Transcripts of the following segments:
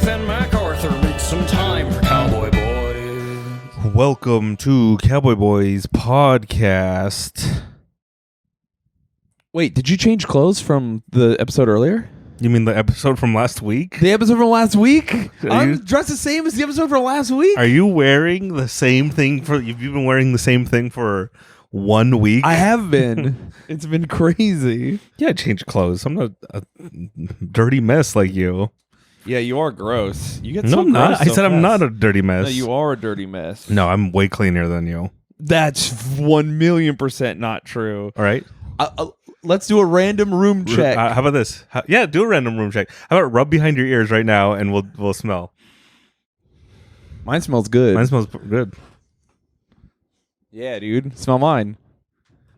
and MacArthur meet some time for Cowboy Boys. Welcome to Cowboy Boys podcast. Wait, did you change clothes from the episode earlier? You mean the episode from last week? The episode from last week? I'm you- dressed the same as the episode from last week? Are you wearing the same thing you've been wearing the same thing for 1 week? I have been. It's been crazy. Yeah, I changed clothes. I'm not a dirty mess like you. Yeah, you are gross. You get No, so I'm not. gross I so said I'm fast. not a dirty mess. No, you are a dirty mess. No, I'm way cleaner than you. That's 1,000,000% not true. All right? Let's do a random room check. How about this? Do a random room check. How about rub behind your ears right now and we'll smell. Mine smells good. Mine smells good. Yeah, dude. Smell mine.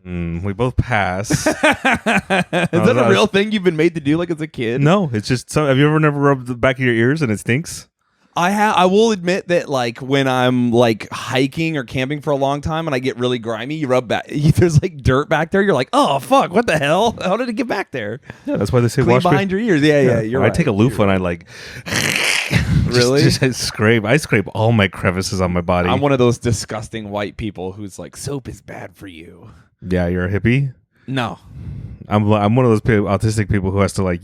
We both pass. Is that a real thing you've been made to do like as a kid? No, it's just have you never rubbed the back of your ears and it stinks? I will admit that like when I'm like hiking or camping for a long time and I get really grimy, you rub back. There's like dirt back there. You're like, oh fuck, what the hell? How did it get back there? Yeah, that's why they say Clean wash behind your ears. Yeah. You're right. I take a loofah and I like Really? just scrape. I scrape all my crevices on my body. I'm one of those disgusting white people who's like, soap is bad for you. Yeah, you're a hippie. No. I'm one of those autistic people who has to like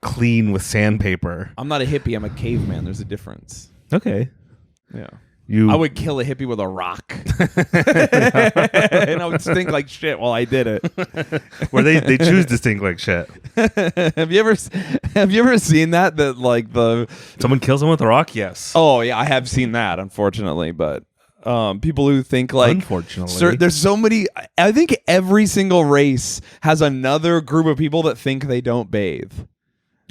clean with sandpaper. I'm not a hippie. I'm a caveman. There's a difference. Okay. Yeah. I I would kill a hippie with a rock. And I would stink like shit while I did it. Where they choose to stink like shit. Have you ever seen that like the Someone kills them with a rock? Yes. Oh yeah, I have seen that, unfortunately, but people who think like Unfortunately. there's so many. I think every single race has another group of people that think they don't bathe.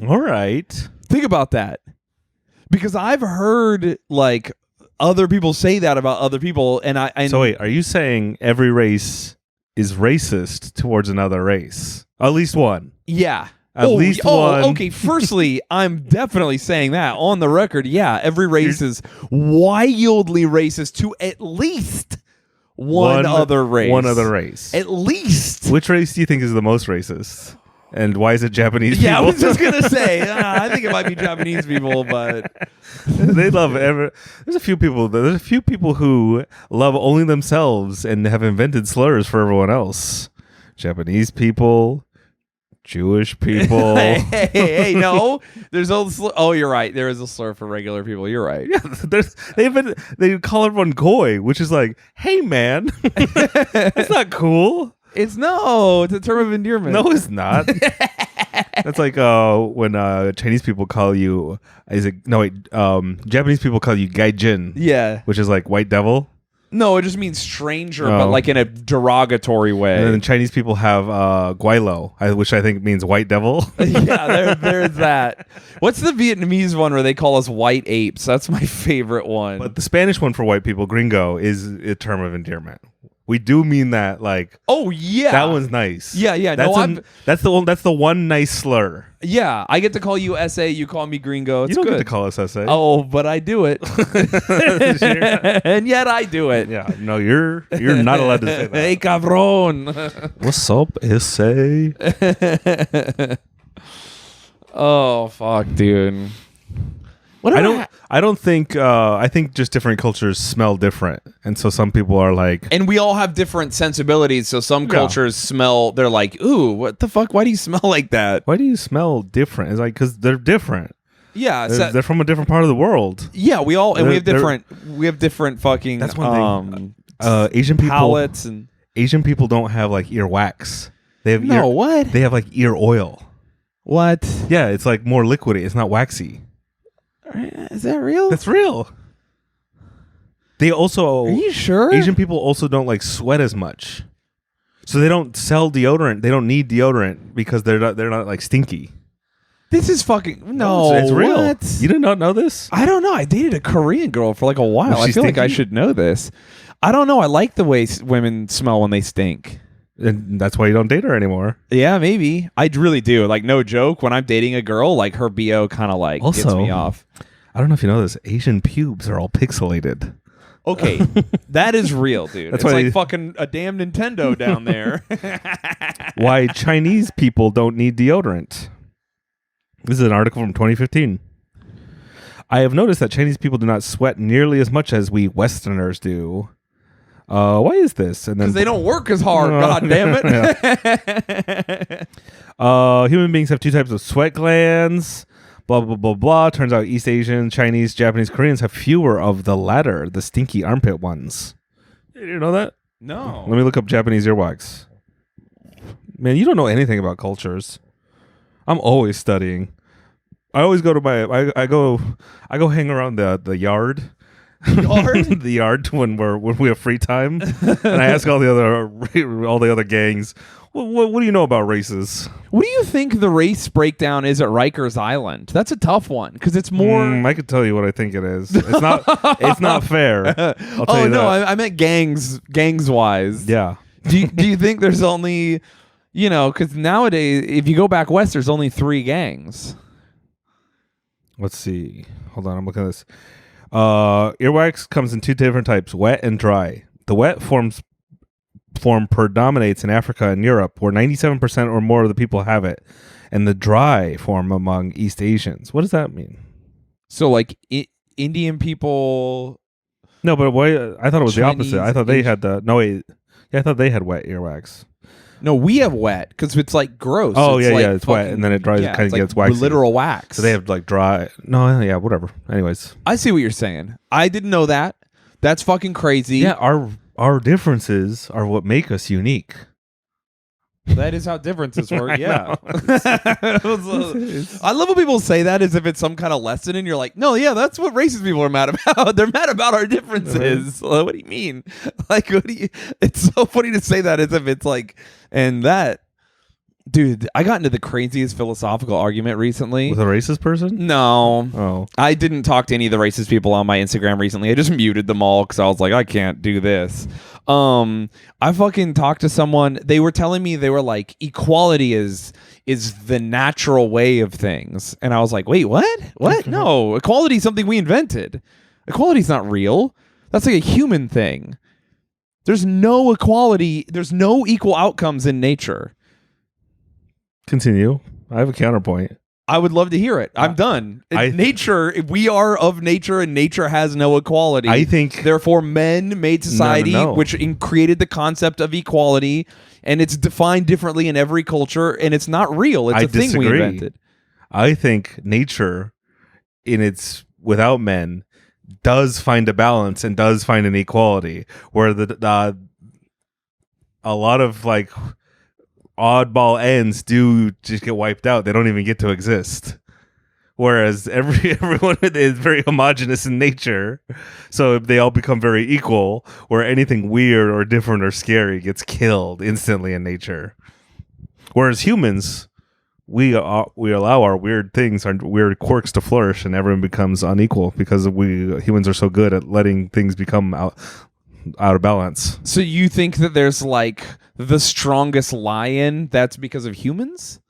All right. Think about that, because I've heard like other people say that about other people, and So wait, are you saying every race is racist towards another race? At least one. yeah. At least one. Okay, firstly, I'm definitely saying that on the record. Yeah, every race is wildly racist to at least one other race. One other race. At least. Which race do you think is the most racist? And why is it Japanese Yeah, I people? was just going to say, I think it might be Japanese people, but They love There's a few people who love only themselves and have invented slurs for everyone else. Japanese people, Jewish people. hey, no. There's a slur. Oh, you're right. There is a slur for regular people. You're right. Yeah, they call everyone goy, which is like, hey man, that's not cool. It's a term of endearment. No, it's not. That's like when Chinese people call you. Japanese people call you gaijin. Yeah. Which is like white devil. No, it just means stranger, Oh. but like in a derogatory way. And then Chinese people have guilo, which I think means white devil. Yeah, there's that. What's the Vietnamese one where they call us white apes? That's my favorite one. But the Spanish one for white people, gringo, is a term of endearment. We do mean that, like. Oh yeah, That one's nice. Yeah. That's the one nice slur. Yeah, I get to call you SA. You call me Gringo. It's You don't good. get to call us SA. Oh, but I do it, and yet I do it. Yeah, no, you're not allowed to say that. Hey, cabron. What's up, SA? Oh fuck, dude. I don't think. I think just different cultures smell different, and so some people are like. And we all have different sensibilities. So some cultures smell. They're like, "Ooh, what the fuck? Why do you smell like that?" Why do you smell different? It's like because they're different. Yeah, They're from a different part of the world. yeah. We all and we have They're- different. We have different fucking. That's one thing. Asian people. Palettes and Asian people don't have like ear wax. They have what? They have like ear oil. What? Yeah, it's like more liquidy. It's not waxy. Is that real? That's real. They also. Are you sure? Asian people also don't like sweat as much, so they don't sell deodorant. They don't need deodorant because they're not like stinky. This is fucking no. It's real. What? You did not know this? I don't know. I dated a Korean girl for like a while. Was I she feel like I stinky? should know this. I don't know. I like the way women smell when they stink. And that's why you don't date her anymore. Yeah, maybe. I really do. Like, no joke. When I'm dating a girl, like her BO kind of like gets Also, me off. I don't know if you know this. Asian pubes are all pixelated. Okay, that is real, dude. That's it's why like fucking a damn Nintendo down there. Why Chinese people don't need deodorant. This is an article from 2015. I have noticed that Chinese people do not sweat nearly as much as we Westerners do. Why is this? And then Because they don't work as hard. God damn it. human beings have 2 types of sweat glands. Blah, blah, blah, blah. Turns out East Asian, Chinese, Japanese, Koreans have fewer of the latter, the stinky armpit ones. You know that? No. Let me look up Japanese earwax. Man, you don't know anything about cultures. I'm always studying. I always go to my I go hang around the yard. Yard? The yard when we have free time. And I ask all the other gangs, what do you know about races? What do you think the race breakdown is at Rikers Island? That's a tough one because it's more. I could tell you what I think it is. It's not. It's not fair. I'll tell you no, that. I meant gangs wise. Yeah. Do you think there's only, because nowadays if you go back west, there's only 3 gangs. Let's see. Hold on. I'm looking at this. Earwax comes in 2 different types: wet and dry. The wet form predominates in Africa and Europe, where 97% or more of the people have it, and the dry form among East Asians. What does that mean? So like Indian people. No, but why? I thought it was the Chinese, opposite. I thought they had the. No wait. Yeah, I thought they had wet earwax. No, we have wet because it's like gross. Oh, it's yeah, like it's wet, and then it dries. Yeah, It kind it's of like gets waxy. literal wax. So they have like dry. No, yeah, whatever. Anyways, I see what you're saying. I didn't know that. That's fucking crazy. yeah, our differences are what make us unique. That is how differences work. I Yeah. know. I love when people say that as if it's some kind of lesson, and you're like, no, yeah, that's what racist people are mad about. They're mad about our differences. What do you mean? Like, what do you? It's so funny to say that as if it's like, and that. Dude, I got into the craziest philosophical argument recently. With a racist person? No. Oh. I didn't talk to any of the racist people on my Instagram recently. I just muted them all because I was like, I can't do this. I fucking talked to someone. They were telling me, they were like, equality is the natural way of things. And I was like, wait, what? What? No, equality is something we invented. Equality is not real. That's like a human thing. There's no equality. There's no equal outcomes in nature. Continue. I have a counterpoint. I would love to hear it. I'm done. Nature, we are of nature, and nature has no equality. I think. Therefore, men made society, No. which created the concept of equality, and it's defined differently in every culture, and it's not real. It's I a thing we disagree. invented. I think nature, without men, does find a balance and does find an equality where a lot of like oddball ends do just get wiped out. They don't even get to exist. Whereas everyone is very homogenous in nature, so they all become very equal. Where anything weird or different or scary gets killed instantly in nature. Whereas humans, we allow our weird things, our weird quirks to flourish, and everyone becomes unequal because humans are so good at letting things become out of balance. So you think that there's like the strongest lion that's because of humans?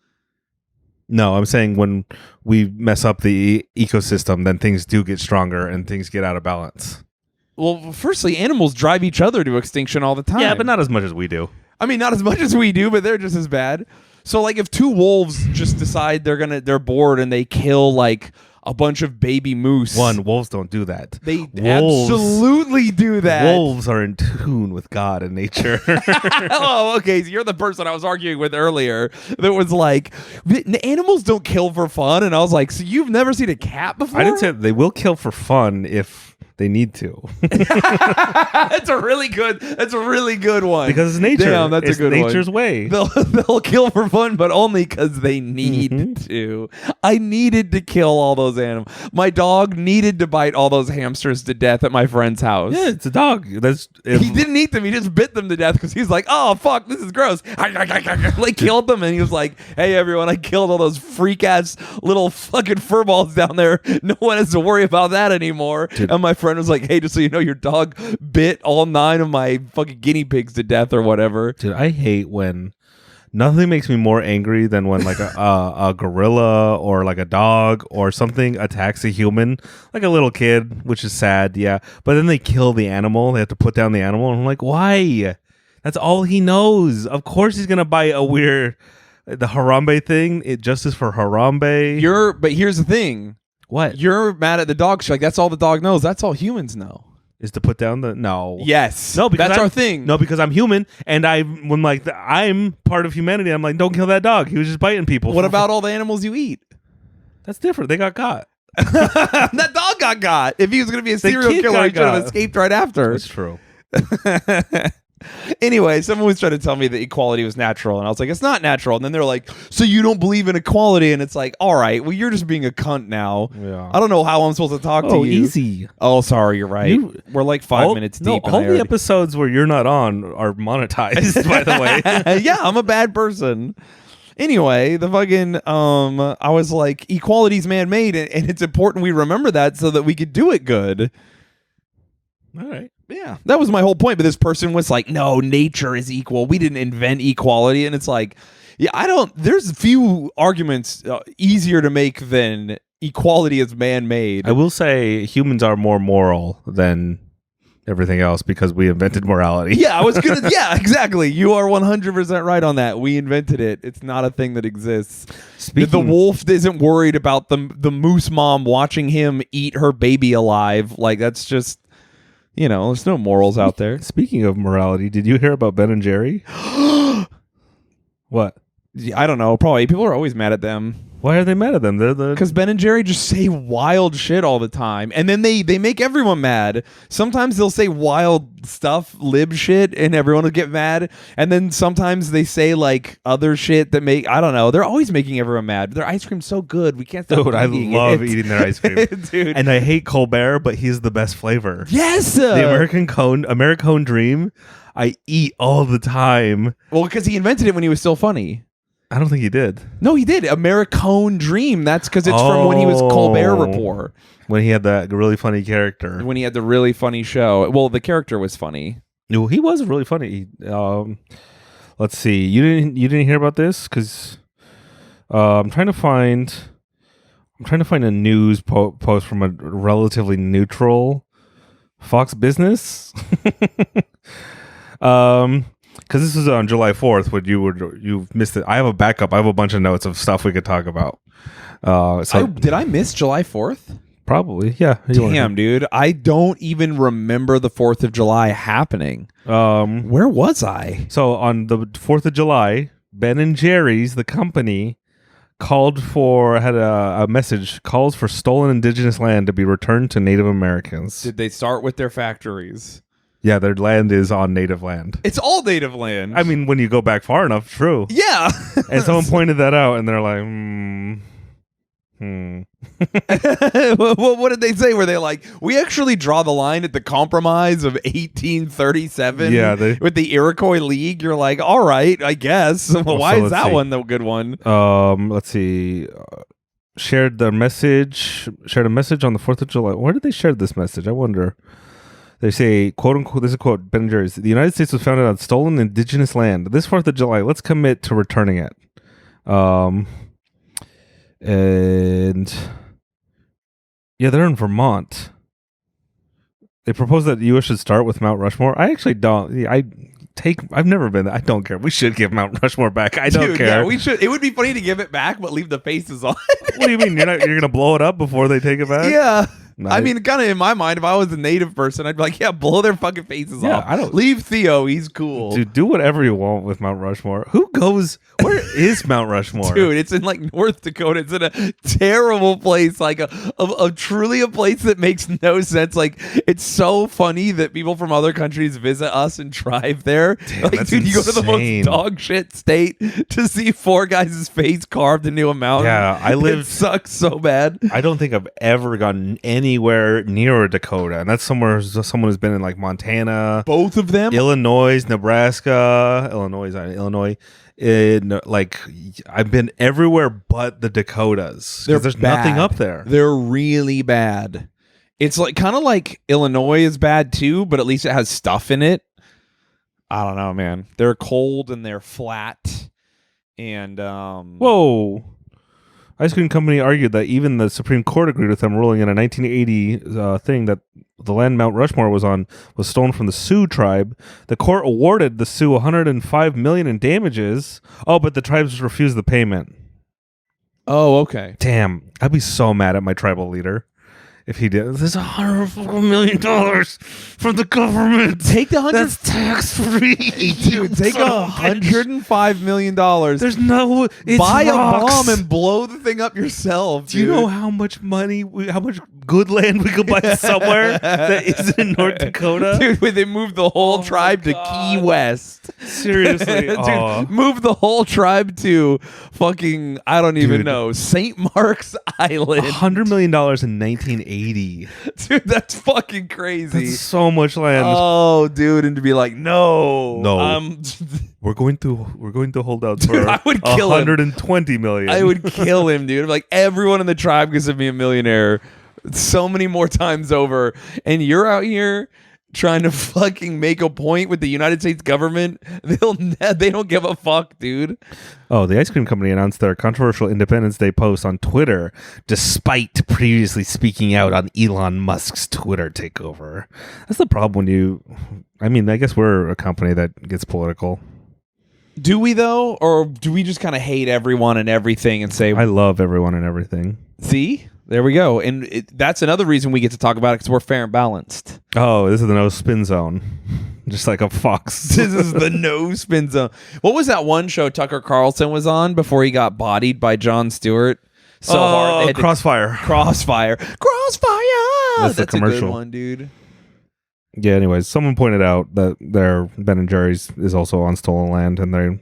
No, I'm saying when we mess up the ecosystem, then things do get stronger and things get out of balance. Well, firstly, animals drive each other to extinction all the time. Yeah, but not as much as we do. I mean, not as much as we do, but they're just as bad. So, like, if 2 wolves just decide they're bored and they kill like a bunch of baby moose. Wolves don't do that. They absolutely do that. Wolves are in tune with God and nature. Oh, okay. So you're the person I was arguing with earlier that was like, animals don't kill for fun. And I was like, so you've never seen a cat before? I didn't say they will kill for fun if they need to. That's a really good one. Because it's nature. Damn, that's it's a good nature's one. way. They'll kill for fun, but only because they need to. I needed to kill all those animals. My dog needed to bite all those hamsters to death at my friend's house. Yeah, it's a dog. He didn't eat them. He just bit them to death because he's like, oh, fuck, this is gross. Like, killed them. And he was like, hey, everyone, I killed all those freak-ass little fucking furballs down there. No one has to worry about that anymore. Dude. And my friend was like, hey, just so you know, your dog bit all 9 of my fucking guinea pigs to death or whatever. Dude, I hate when nothing makes me more angry than when like a gorilla or like a dog or something attacks a human, like a little kid, which is sad, yeah. But then they kill the animal. They have to put down the animal. And I'm like, why? That's all he knows. Of course he's going to bite the Harambe thing. Justice for Harambe. But here's the thing. What You're mad at the dog. She's like, that's all the dog knows. That's all humans know. is to put down the no? Yes. No, because that's I'm- our thing. No, because I'm human, and I'm like I'm part of humanity. I'm like, don't kill that dog. He was just biting people. What about all the animals you eat? That's different. They got caught. That dog got got. If he was going to be a serial kid killer, he got should have got. escaped right after. That's true. Anyway, someone was trying to tell me that equality was natural, and I was like, it's not natural. And then they're like, so you don't believe in equality? And it's like, all right, well, you're just being a cunt now. Yeah. I don't know how I'm supposed to talk to Oh, you. easy. Oh, sorry, you're right. We're like 5 minutes deep. and all I the already- episodes where you're not on are monetized. By the way, Yeah, I'm a bad person. Anyway, the fucking I was like, equality's man-made, and it's important we remember that so that we could do it good. all right. Yeah, that was my whole point. But this person was like, no, nature is equal. We didn't invent equality. And it's like, yeah, there's few arguments easier to make than equality is man-made. I will say humans are more moral than everything else because we invented morality. Yeah, yeah, exactly. You are 100% right on that. We invented it. It's not a thing that exists. The wolf isn't worried about the moose mom watching him eat her baby alive. Like, that's just, there's no morals out there. Speaking of morality, did you hear about Ben and Jerry? What? I don't know. Probably people are always mad at them. Why are they mad at them? They're the Because Ben and Jerry just say wild shit all the time. And then they make everyone mad. Sometimes they'll say wild stuff, lib shit, and everyone will get mad. And then sometimes they say like other shit that I don't know. They're always making everyone mad. Their ice cream's so good. We can't stop dude. I eating love it. eating their ice cream, Dude. and I hate Colbert, but he's the best flavor. Yes. The Americone Dream. I eat all the time. Well, because he invented it when he was still funny. I don't think he did. No, he did. Americone Dream. That's because it's from when he was Colbert Report. When he had that really funny character. When he had the really funny show. Well, the character was funny. No, he was really funny. Let's see. You didn't hear about this because I'm trying to find a news post from a relatively neutral Fox Business. Because this was on July 4th when you missed it. I have a backup. I have a bunch of notes of stuff we could talk about. Did I miss July 4th? Probably, yeah. Damn, dude. I don't even remember the 4th of July happening. Where was I? So on the 4th of July, Ben and Jerry's, the company, had a message, calls for stolen indigenous land to be returned to Native Americans. Did they start with their factories? Yeah, their land is on native land. It's all native land. I mean, when you go back far enough, true. Yeah. And someone pointed that out, and they're like, What did they say? Were they like, we actually draw the line at the Compromise of 1837 with the Iroquois League? You're like, all right, I guess. Well, why is that one the good one? Let's see. Shared a message on the 4th of July. Where did they share this message? I wonder. They say, quote unquote, this is a quote, Ben and Jerry's, the United States was founded on stolen indigenous land. This 4th of July, let's commit to returning it. And yeah, they're in Vermont. They propose that the U.S. should start with Mount Rushmore. I actually don't. I've never been there. I don't care. We should give Mount Rushmore back. I don't care. Yeah, we should. It would be funny to give it back, but leave the faces on. What do you mean? You're gonna blow it up before they take it back? Yeah. Nice. I mean, kind of in my mind, if I was a native person, I'd be like, yeah, blow their fucking faces off. I don't leave Theo. He's cool. Dude, do whatever you want with Mount Rushmore. Who goes? Where is Mount Rushmore? Dude, it's in like North Dakota. It's in a terrible place, like a truly a place that makes no sense. Like, it's so funny that people from other countries visit us and drive there. Damn, like, that's dude, you go to the insane. most dog shit state to see 4 guys' face carved into a mountain. Yeah, I lived. It sucks so bad. I don't think I've ever gotten anywhere near a Dakota, and that's someone who's been in like Montana, Both of them. Illinois, Nebraska, Illinois. Like I've been everywhere but the Dakotas. There's nothing up there. They're really bad. It's like kind of like Illinois is bad too, but at least it has stuff in it. I don't know, man. They're cold and they're flat. And Whoa. Ice cream company argued that even the Supreme Court agreed with them, ruling in a 1980 thing that the land Mount Rushmore was on was stolen from the Sioux tribe. The court awarded the Sioux $105 million in damages. Oh, but the tribes refused the payment. Oh, okay. Damn, I'd be so mad at my tribal leader if he did. There's $100 million from the government. Take the That's tax free. dude. Take $105 million. There's no. It's buy rocks. a bomb and blow the thing up yourself. Do you know how much money, how much good land we could buy somewhere that isn't in North Dakota? Dude, when they moved the whole tribe to Key West. Seriously. Dude, move the whole tribe to fucking, I don't even know, St. Mark's Island. $100 million in 1980. Dude, that's fucking crazy. That's so much land. Oh, dude, and to be like, no. We're going to hold out for Dude, I would kill him. $120 million. I would kill him, dude. Like, everyone in the tribe gives me a millionaire so many more times over, and you're out here trying to fucking make a point with the United States government. They don't give a fuck, dude. Oh, the ice cream company announced their controversial Independence Day post on Twitter, despite previously speaking out on Elon Musk's Twitter takeover. That's the problem I guess we're a company that gets political. Do we, though? Or do we just kind of hate everyone and everything and say... I love everyone and everything. See? There we go. And that's another reason we get to talk about it, because we're fair and balanced. Oh, this is the no spin zone. Just like a fox. This is the no spin zone. What was that one show Tucker Carlson was on before he got bodied by Jon Stewart? So hard. They had Crossfire. Crossfire. That's the a commercial. good one, dude. Yeah, anyways, someone pointed out that their Ben & Jerry's is also on stolen land, and they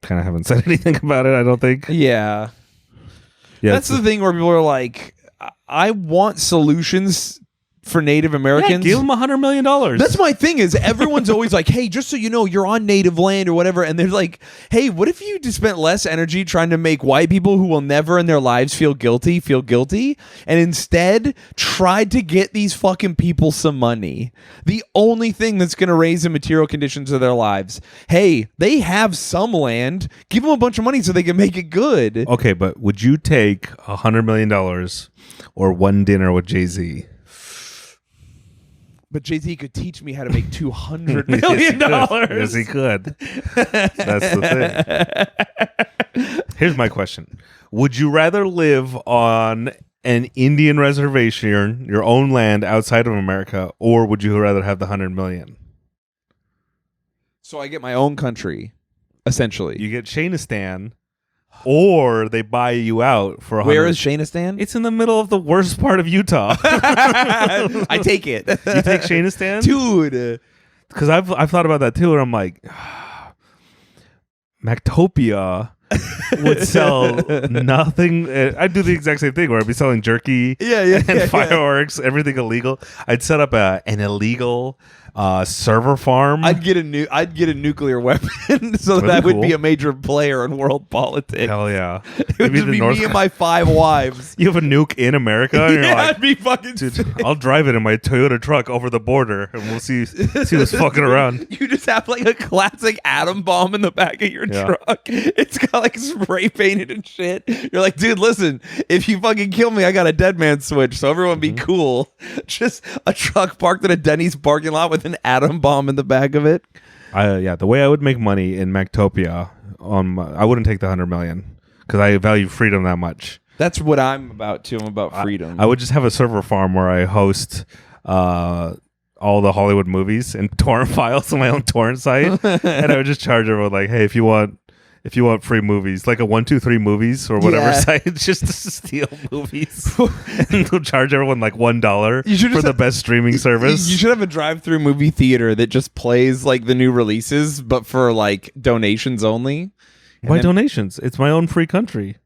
kind of haven't said anything about it, I don't think. Yeah. That's the thing where people are like, I want solutions for Native Americans. Yeah, give them $100 million. That's my thing is everyone's always like, hey, just so you know, you're on native land or whatever. And they're like, hey, what if you just spent less energy trying to make white people who will never in their lives feel guilty, and instead tried to get these fucking people some money? The only thing that's going to raise the material conditions of their lives. Hey, they have some land. Give them a bunch of money so they can make it good. Okay, but would you take $100 million or one dinner with Jay-Z? But Jay-Z could teach me how to make $200 million. Yes, he could. That's the thing. Here's my question. Would you rather live on an Indian reservation, your own land outside of America, or would you rather have the $100 million? So I get my own country, essentially. You get Shaynistan, or they buy you out for $100. Where is Shaynistan? It's in the middle of the worst part of Utah. I take it. You take Shaynistan? Dude. Because I've thought about that too, and I'm like, Mactopia would sell nothing. I'd do the exact same thing where I'd be selling jerky and fireworks, everything illegal. I'd set up an illegal server farm. I'd get a nuclear weapon, so that would be a major player in world politics. Hell yeah! It would just be me and my 5 wives. You have a nuke in America, and you're like, I'd be fucking. Dude, I'll drive it in my Toyota truck over the border, and we'll see who's fucking around. You just have like a classic atom bomb in the back of your truck. It's got like spray painted and shit. You're like, dude, listen, if you fucking kill me, I got a dead man switch, so everyone be cool. Just a truck parked in a Denny's parking lot with an atom bomb in the back of it. The way I would make money in Mactopia, I wouldn't take the $100 million because I value freedom that much. That's what I'm about too. I'm about freedom. I would just have a server farm where I host all the Hollywood movies and torrent files on my own torrent site, and I would just charge everyone like, hey, if you want free movies, like a 123 movies or whatever site, just to steal movies, and they'll charge everyone like $1 for the best streaming service. You should have a drive-through movie theater that just plays like the new releases, but for like donations only. Why donations? It's my own free country.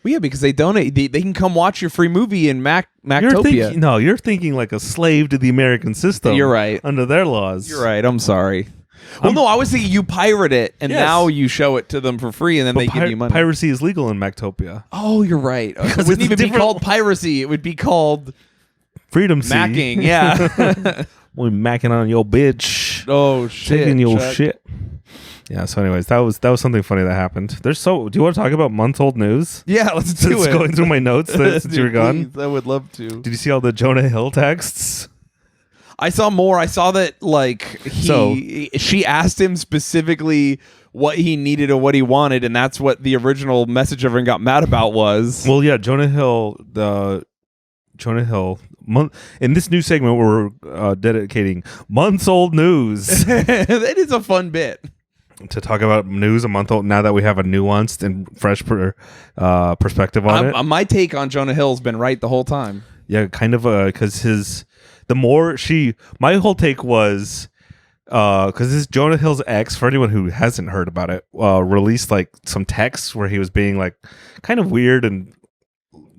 Well, yeah, because they donate. They can come watch your free movie in Mactopia. You're thinking like a slave to the American system. You're right. Under their laws. You're right. I'm sorry. Well, no, I was thinking you pirate it, and now you show it to them for free, and then they give you money. Piracy is legal in Mactopia. Oh, you're right. It wouldn't even be called piracy. It would be called Freedom macking. Yeah. We're macking on your bitch. Oh, shit. Taking your shit. Yeah, so anyways, that was something funny that happened. Do you want to talk about month-old news? Yeah, let's do it. Going through my notes since you were gone. Please, I would love to. Did you see all the Jonah Hill texts? I saw more. I saw that like she asked him specifically what he needed or what he wanted, and that's what the original message everyone got mad about was. Well, yeah, Jonah Hill. In this new segment, we're dedicating months old news That is a fun bit. to talk about news a month old. Now that we have a nuanced and fresh perspective on it, My take on Jonah Hill's been right the whole time. yeah, kind of because my whole take was. Because this Jonah Hill's ex, for anyone who hasn't heard about it, released like some texts where he was being like kind of weird and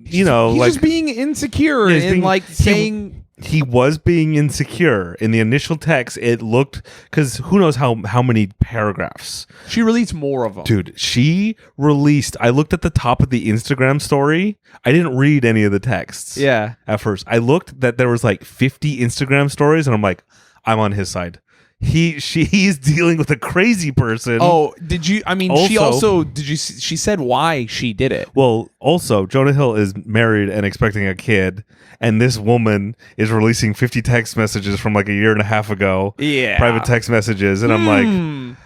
he's like just being insecure and like saying he was being insecure in the initial text. It looked because who knows how many paragraphs she released more of them, dude. She released. I looked at the top of the Instagram story. I didn't read any of the texts. Yeah, at first I looked that there was like 50 Instagram stories, and I'm like, I'm on his side. He's dealing with a crazy person. Oh, did you? I mean, she said why she did it. Well, also, Jonah Hill is married and expecting a kid, and this woman is releasing 50 text messages from like a year and a half ago. Yeah. Private text messages, and I'm like,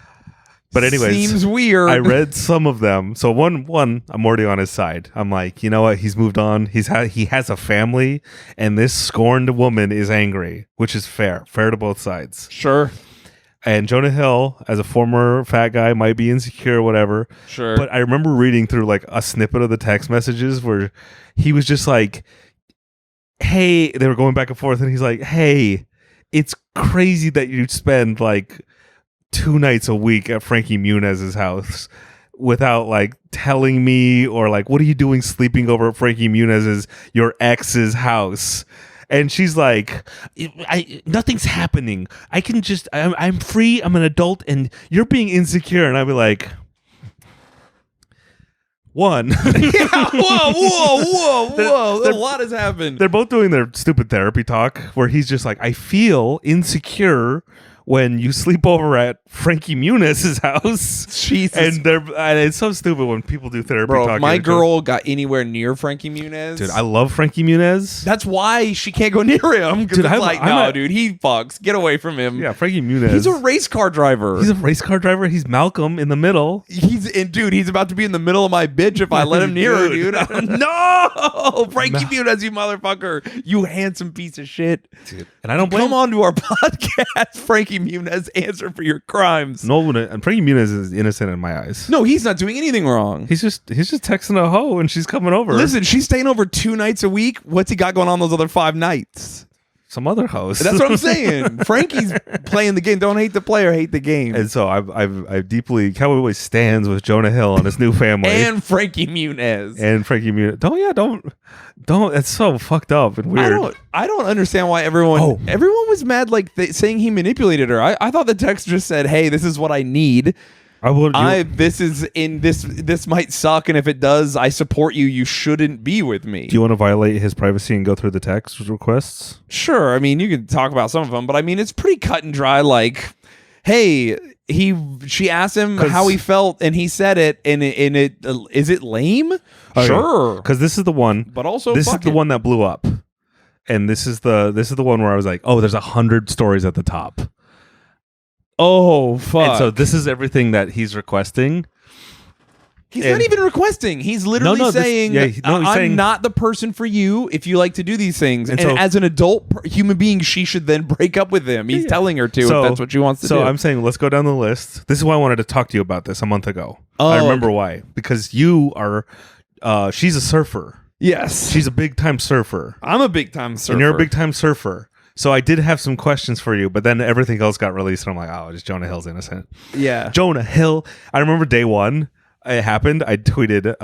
but anyways, seems weird. I read some of them. So one, I'm already on his side. I'm like, you know what? He's moved on. He has a family, and this scorned woman is angry, which is fair to both sides. Sure. And Jonah Hill, as a former fat guy, might be insecure or whatever. Sure. But I remember reading through like a snippet of the text messages where he was just like, hey, they were going back and forth, and he's like, hey, it's crazy that you spend like 2 nights a week at Frankie Muniz's house without like telling me, or like, what are you doing sleeping over at Frankie Muniz's, your ex's house? And she's like, nothing's happening. I'm free. I'm an adult, and you're being insecure. And I'd be like, one. Yeah, whoa. A lot has happened. They're both doing their stupid therapy talk where he's just like, I feel insecure when you sleep over at Frankie Muniz's house. Jesus. And it's so stupid when people do therapy Bro, talk. if my girl got anywhere near Frankie Muniz. Dude, I love Frankie Muniz. That's why she can't go near him. Dude, dude, he fucks. Get away from him. Yeah, Frankie Muniz. He's a race car driver. He's Malcolm in the middle. He's about to be in the middle of my bitch if I let him near her, dude. No! Frankie Muniz, you motherfucker. You handsome piece of shit. Dude. And I don't blame Come on to our podcast, Frankie Muniz. Answer for your crimes. No, and Frankie Muniz is innocent in my eyes. No, he's not doing anything wrong. He's just texting a hoe and she's coming over. Listen, she's staying over 2 nights a week. What's he got going on those other 5 nights? Some other hoes. That's what I'm saying. Frankie's playing the game. Don't hate the player, hate the game. And so I've deeply Cowboy stands with Jonah Hill and his new family and Frankie Muniz. Don't. It's so fucked up and weird. I don't understand why everyone was mad, like saying he manipulated her. I thought the text just said, "Hey, this is what I need. This might suck, and if it does, I support you. You shouldn't be with me." Do you want to violate his privacy and go through the text requests? Sure. I mean, you can talk about some of them, but I mean, it's pretty cut and dry. Like, hey, she asked him how he felt, and he said it, and is it lame? Okay. Sure, because this is the one, but also this is the one that blew up, and this is the one where I was like, oh, there's 100 stories at the top. Oh, fuck. And so this is everything that he's requesting. He's not even requesting. He's literally saying, I'm not the person for you if you like to do these things. And so, as an adult human being, she should then break up with him. He's telling her to if that's what she wants to do. So I'm saying, let's go down the list. This is why I wanted to talk to you about this a month ago. Oh, I remember why. Because you are, she's a surfer. Yes. She's a big-time surfer. I'm a big-time surfer. And you're a big-time surfer. So I did have some questions for you, but then everything else got released, and I'm like, oh, just Jonah Hill's innocent. Yeah. Jonah Hill. I remember day one. It happened. I tweeted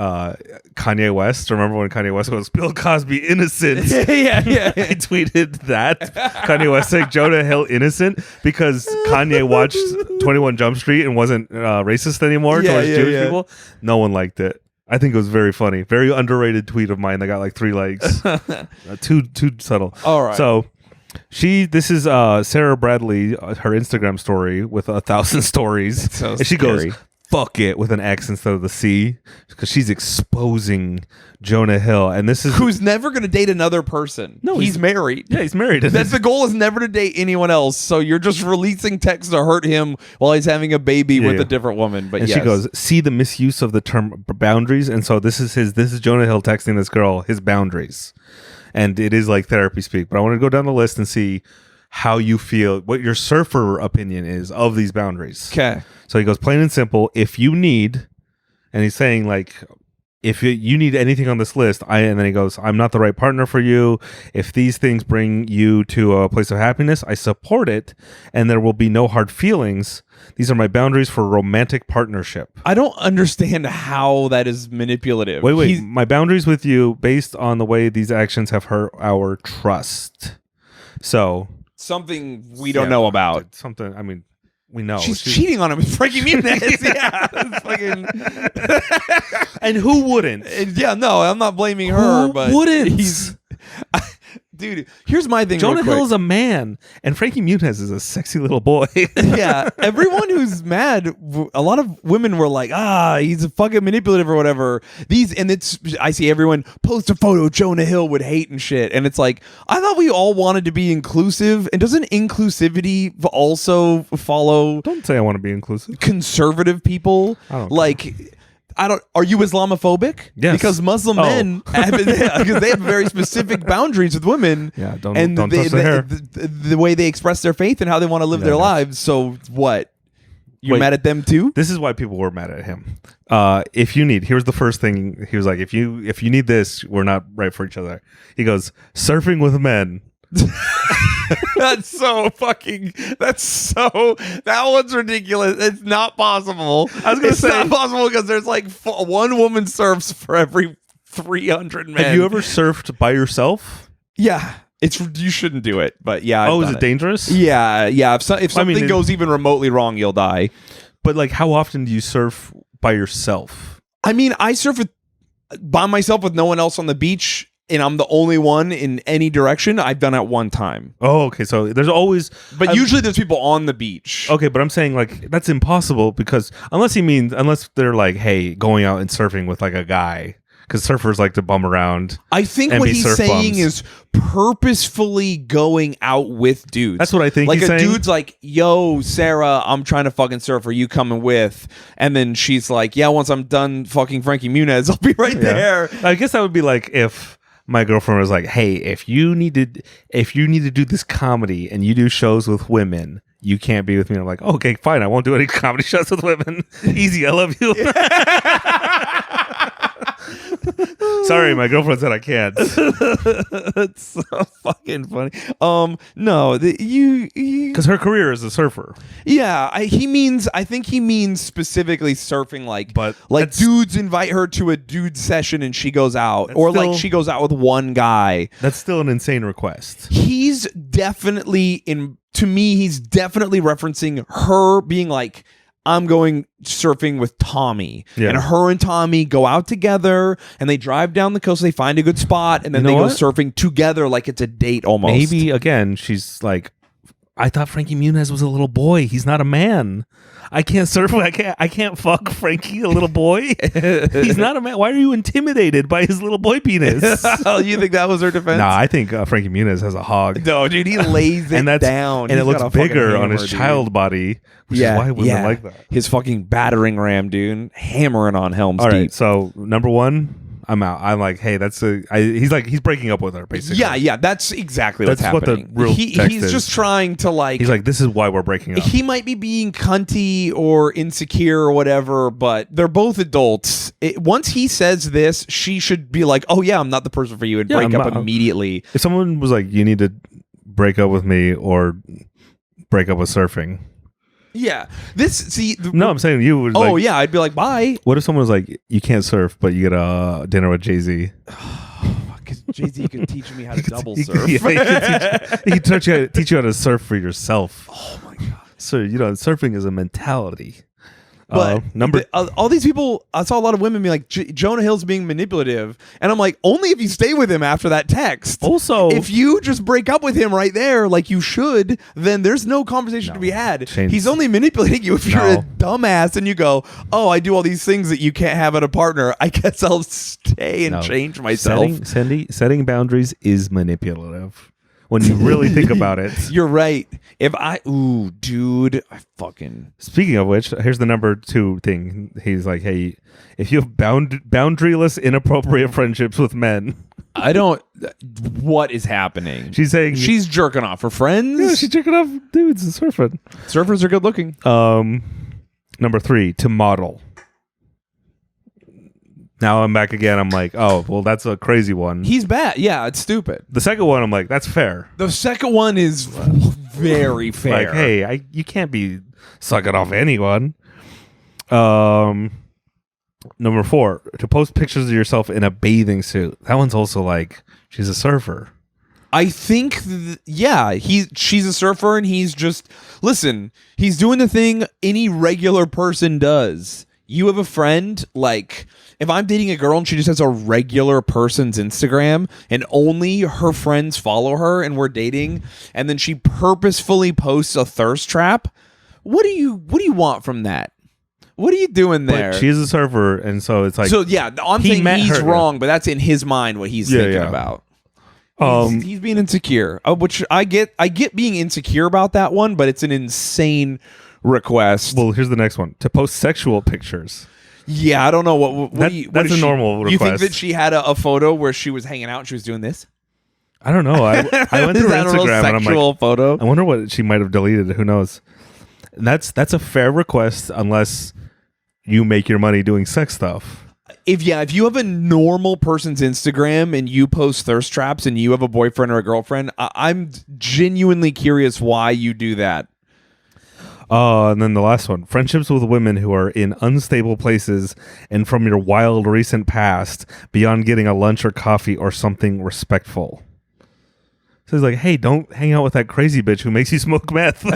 Kanye West. Remember when Kanye West goes, Bill Cosby innocent? yeah. I tweeted that. Kanye West saying Jonah Hill innocent because Kanye watched 21 Jump Street and wasn't racist anymore towards Jewish people. No one liked it. I think it was very funny. Very underrated tweet of mine that got like 3 likes. Too subtle. All right. So this is Sarah Bradley, her Instagram story with 1,000 stories. So and she scary. goes, fuck it with an X instead of the C because she's exposing Jonah Hill, and this is who's never going to date another person. No, he's married. Yeah, he's married. That's the goal, is never to date anyone else. So you're just releasing text to hurt him while he's having a baby with a different woman. But and she goes, see the misuse of the term boundaries, and so this is Jonah Hill texting this girl his boundaries, and it is like therapy speak. But I want to go down the list and see how you feel, what your surfer opinion is of these boundaries. Okay. So he goes, plain and simple, if you need, and he's saying like, if you need anything on this list, and then he goes, I'm not the right partner for you. If these things bring you to a place of happiness, I support it, and there will be no hard feelings. These are my boundaries for romantic partnership. I don't understand how that is manipulative. Wait. My boundaries with you based on the way these actions have hurt our trust. So something we don't know about. Something, I mean, we know. She's cheating on him with Frankie Muniz. Yeah. That's fucking... And who wouldn't? Yeah, no, I'm not blaming her. Who but wouldn't? Dude, here's my thing. Jonah Hill is a man, and Frankie Muniz is a sexy little boy. Yeah, everyone who's mad, a lot of women were like, he's a fucking manipulative or whatever. I see everyone post a photo Jonah Hill would hate and shit, and it's like, I thought we all wanted to be inclusive, and doesn't inclusivity also follow? Don't say I want to be inclusive. Conservative people, are you Islamophobic? Yes. Because Muslim men, because they have very specific boundaries with women. Yeah, don't touch their hair. The way they express their faith and how they want to live their lives. So what? You're mad at them too? This is why people were mad at him. If you need, here's the first thing. He was like, if you need this, we're not right for each other. He goes, surfing with men. That one's ridiculous. It's not possible. I was gonna say, it's not possible because there's like one woman surfs for every 300 men. Have you ever surfed by yourself? Yeah, you shouldn't do it. But yeah, is it dangerous? Yeah. If something goes even remotely wrong, you'll die. But like, how often do you surf by yourself? I mean, I surf by myself with no one else on the beach, and I'm the only one in any direction. I've done it one time. Oh, okay. So there's always... But usually there's people on the beach. Okay, but I'm saying like that's impossible because unless they're like, hey, going out and surfing with like a guy, because surfers like to bum around. I think what he's saying is purposefully going out with dudes. That's what I think like he's saying. Dude's like, yo, Sarah, I'm trying to fucking surf. Are you coming with? And then she's like, yeah, once I'm done fucking Frankie Muniz, I'll be right there. I guess that would be like if my girlfriend was like, hey, if you need to do this comedy and you do shows with women, you can't be with me. I'm like, okay, fine. I won't do any comedy shows with women. Easy. I love you. Sorry, my girlfriend said I can't. That's so fucking funny. No, because her career is a surfer. Yeah, I think he means specifically surfing, like dudes invite her to a dude session and she goes out, or like she goes out with one guy. That's still an insane request. He's definitely referencing her being like, I'm going surfing with Tommy. Yeah. And her and Tommy go out together and they drive down the coast. They find a good spot and then they go surfing together like it's a date almost. Maybe, again, she's like, I thought Frankie Muniz was a little boy. He's not a man. I can't surf. I can't fuck Frankie, a little boy. He's not a man. Why are you intimidated by his little boy penis? You think that was her defense? No, I think Frankie Muniz has a hog. No, dude, he lays it down. And it looks bigger on his child body, which is why women like that. His fucking battering ram, dude. Hammering on Helm's Deep. All right, so number one, I'm out. I'm like, hey, he's breaking up with her, basically. Yeah, that's exactly what's happening. What the real text he's is. just trying to like... He's like, this is why we're breaking up. He might be being cunty or insecure or whatever, but they're both adults. Once he says this, she should be like, oh yeah, I'm not the person for you, and break up immediately. If someone was like, you need to break up with me or break up with surfing... Yeah. No, I'm saying you would. Oh, yeah. I'd be like, bye. What if someone was like, you can't surf, but you get a dinner with Jay-Z? Because Jay-Z could teach me how to double surf. He could teach you how to surf for yourself. Oh, my God. So, surfing is a mentality. But number all these people, I saw a lot of women be like, Jonah Hill's being manipulative. And I'm like, only if you stay with him after that text. Also, if you just break up with him right there, like you should, then there's no conversation to be had. He's only manipulating you if you're a dumbass and you go, oh, I do all these things that you can't have in a partner. I guess I'll stay and change myself. Setting boundaries is manipulative. When you really think about it. You're right. Dude, I fucking. Speaking of which, here's the number 2 thing. He's like, hey, if you have boundaryless, inappropriate friendships with men. What is happening? She's saying she's jerking off her friends. Yeah, she's jerking off dudes and surfing. Surfers are good looking. Number 3, to model. Now I'm back again. I'm like, oh, well, that's a crazy one. He's bad. Yeah, it's stupid. The second one, I'm like, that's fair. The second one is very fair. Like, hey, you can't be sucking off anyone. Number 4, to post pictures of yourself in a bathing suit. That one's also like, she's a surfer. I think, she's a surfer and he's just, listen, he's doing the thing any regular person does. You have a friend, like, if I'm dating a girl and she just has a regular person's Instagram and only her friends follow her and we're dating, and then she purposefully posts a thirst trap, what do you want from that? What are you doing there? But she's a surfer, and so it's like... So, yeah, I'm saying he's wrong, but that's in his mind what he's thinking about. He's being insecure, which I get being insecure about that one, but it's an insane request. Well, here's the next one. To post sexual pictures. Yeah, I don't know. That's a normal request. You think that she had a photo where she was hanging out and she was doing this? I don't know. I went through her Instagram and I'm like, photo? I wonder what she might have deleted. Who knows? And that's a fair request unless you make your money doing sex stuff. If you have a normal person's Instagram and you post thirst traps and you have a boyfriend or a girlfriend, I'm genuinely curious why you do that. And then the last one, friendships with women who are in unstable places and from your wild recent past beyond getting a lunch or coffee or something respectful. So he's like, hey, don't hang out with that crazy bitch who makes you smoke meth. Which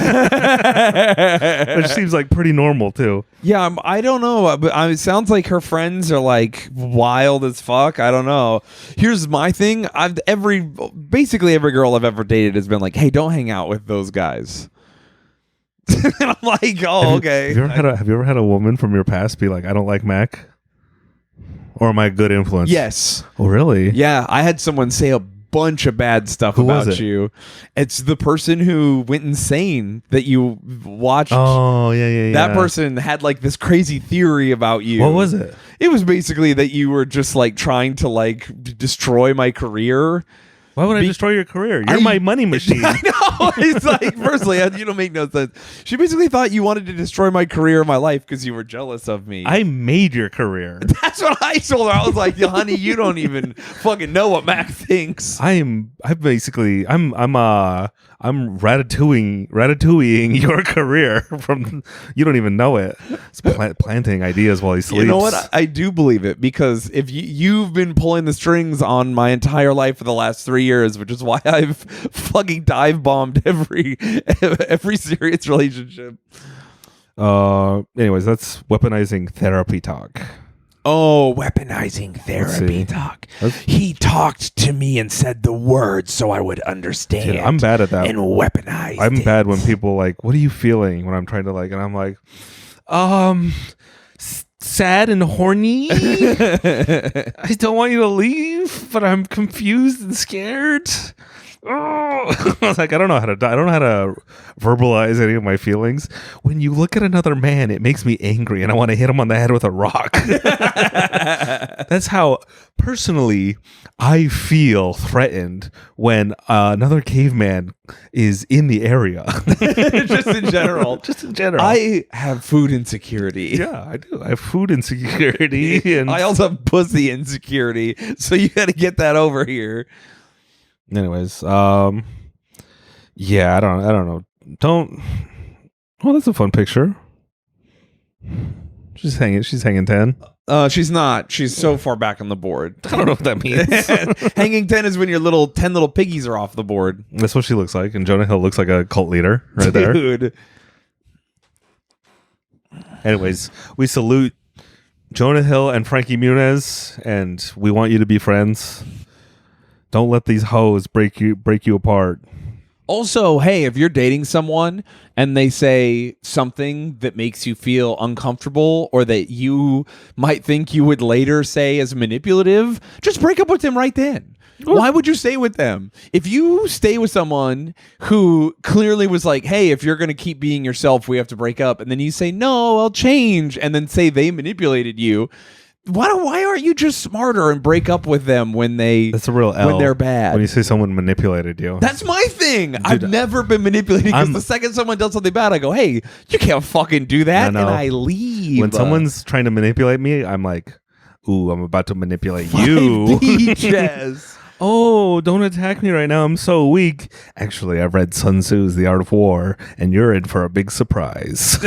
seems like pretty normal too. Yeah, I don't know. But it sounds like her friends are like wild as fuck. I don't know. Here's my thing. Basically every girl I've ever dated has been like, hey, don't hang out with those guys. And I'm like, oh, okay. Have you ever had a woman from your past be like, I don't like Mac? Or am I a good influence? Yes. Oh, really? Yeah, I had someone say a bunch of bad stuff about you. It's the person who went insane that you watched. Oh, yeah. That person had like this crazy theory about you. What was it? It was basically that you were just like trying to like destroy my career. Why would I destroy your career? You're my money machine. I know. It's like, firstly, you don't make no sense. She basically thought you wanted to destroy my career and my life because you were jealous of me. I made your career. That's what I told her. I was like, honey, you don't even fucking know what Mac thinks. I'm ratatouilleing your career from you don't even know it. It's planting ideas while he sleeps. You know what? I do believe it because if you've been pulling the strings on my entire life for the last 3 years, which is why I've fucking dive bombed every serious relationship. Anyways, that's weaponizing therapy talk. Oh, weaponizing therapy talk. He talked to me and said the words so I would understand. Dude, I'm bad at that. And weaponized. I'm bad when people like, what are you feeling? When I'm trying to like, and I'm like, sad and horny. I don't want you to leave, but I'm confused and scared. Oh, I was like, I don't know how to verbalize any of my feelings. When you look at another man, it makes me angry, and I want to hit him on the head with a rock. That's how personally I feel threatened when another caveman is in the area. Just in general. Just in general. I have food insecurity. Yeah, I do. I have food insecurity, and I also have pussy insecurity. So you got to get that over here. Anyways, yeah, I don't know. Oh, that's a fun picture. She's hanging 10. She's not. She's so far back on the board. I don't know what that means. Hanging 10 is when your 10 little piggies are off the board. That's what she looks like. And Jonah Hill looks like a cult leader right there. Dude. Anyways, we salute Jonah Hill and Frankie Muniz, and we want you to be friends. Don't let these hoes break you apart. Also, hey, if you're dating someone and they say something that makes you feel uncomfortable or that you might think you would later say as manipulative, just break up with them right then. Why would you stay with them? If you stay with someone who clearly was like, hey, if you're going to keep being yourself, we have to break up. And then you say, no, I'll change. And then say they manipulated you. Why aren't you just smarter and break up with them when that's a real L when they're bad? When you say someone manipulated you. That's my thing. I've never been manipulated because the second someone does something bad, I go, hey, you can't fucking do that. And I leave. When someone's trying to manipulate me, I'm like, ooh, I'm about to manipulate you. Chess. Oh, don't attack me right now. I'm so weak. Actually, I've read Sun Tzu's The Art of War, and you're in for a big surprise.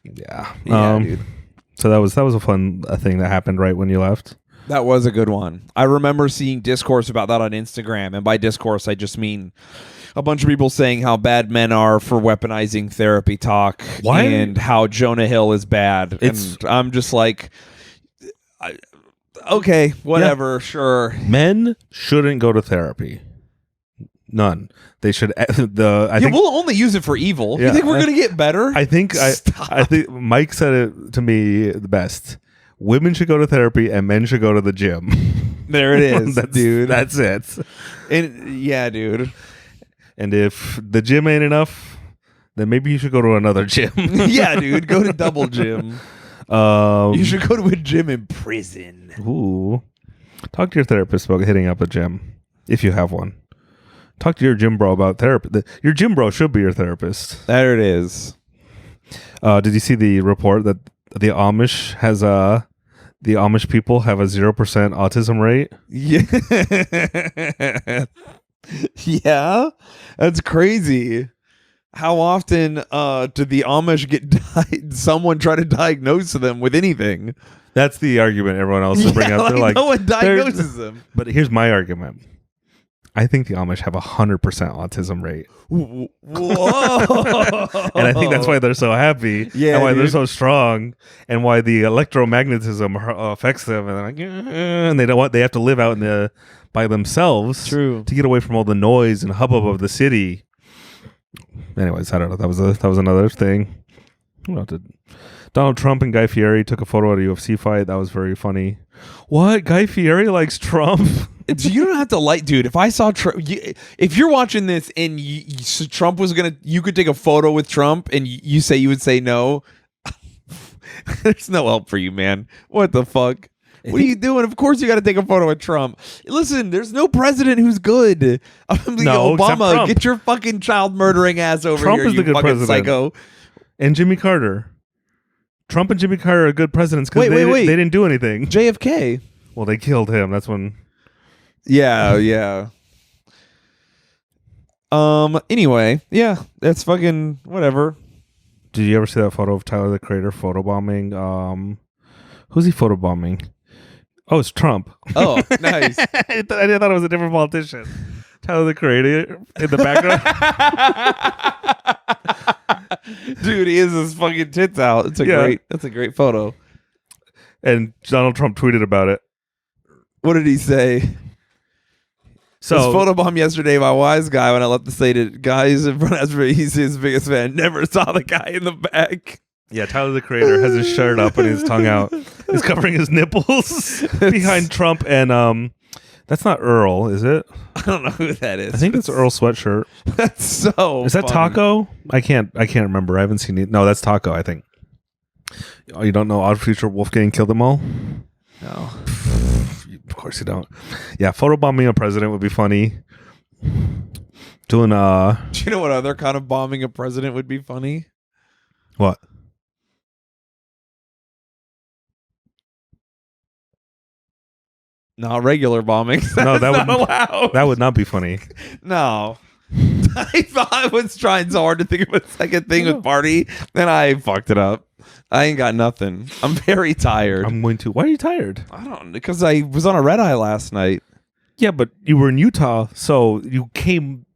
Yeah. Dude. So that was a fun thing that happened right when you left. That was a good one. I remember seeing discourse about that on Instagram, and by discourse, I just mean a bunch of people saying how bad men are for weaponizing therapy talk and how Jonah Hill is bad. And I'm just like, okay, whatever, sure. Men shouldn't go to therapy. None. They should. I think we'll only use it for evil. Yeah, you think we're gonna get better? I think Mike said it to me the best. Women should go to therapy and men should go to the gym. There it is, dude. That's it. And yeah, dude. And if the gym ain't enough, then maybe you should go to another gym. Yeah, dude. Go to double gym. You should go to a gym in prison. Ooh. Talk to your therapist about hitting up a gym if you have one. Talk to your gym bro about therapy. Your gym bro should be your therapist. There it is. Did you see the report that the Amish people have a 0% autism rate? Yeah. Yeah. That's crazy. How often do the Amish get someone try to diagnose them with anything? That's the argument everyone else is bringing up. They're like, no one diagnoses them. But here's my argument. I think the Amish have a 100% autism rate. Whoa. And I think that's why they're so happy. Yeah, and why they're dude. so strong. And why the electromagnetism affects them. And they're like, and they have to live out by themselves. True. To get away from all the noise and hubbub of the city. Anyways, I don't know. That was another thing. Donald Trump and Guy Fieri took a photo at a UFC fight. That was very funny. What? Guy Fieri likes Trump? You don't have to like, dude. If I saw Trump, if you're watching this and Trump was you could take a photo with Trump and you would say no. There's no help for you, man. What the fuck? What are you doing? Of course you got to take a photo with Trump. Listen, there's no president who's good. No, Obama, get your fucking child murdering ass over Trump here, is the good fucking president. psycho. And Jimmy Carter. Trump and Jimmy Carter are good presidents because they didn't do anything. JFK. Well, they killed him. That's when. Yeah. Anyway, yeah, that's fucking whatever. Did you ever see that photo of Tyler the Creator photobombing? Who's he photobombing? Oh, it's Trump. Oh, nice. I thought it was a different politician. Tyler the Creator in the background. Dude, he has his fucking tits out. That's a great photo. And Donald Trump tweeted about it. What did he say? So this photobomb yesterday, my wise guy, when I left the state, guys in front of me, he's his biggest fan. Never saw the guy in the back. Yeah, Tyler the Creator has his shirt up and his tongue out. He's covering his nipples behind Trump, and that's not Earl, is it? I don't know who that is. I think that's Earl's sweatshirt. That's so. Is that funny. Taco? I can't remember. I haven't seen it. No, that's Taco. I think. Oh, you don't know Odd Future Wolfgang killed them all? No. Of course you don't. Yeah, photobombing a president would be funny. Doing Do you know what other kind of bombing a president would be funny? What? Not regular bombing. No, that not would allowed. That would not be funny. No. I thought I was trying so hard to think of a second thing with party, then I fucked it up. I ain't got nothing. I'm very tired. Why are you tired? I don't, because I was on a red eye last night. Yeah, but you were in Utah, so you came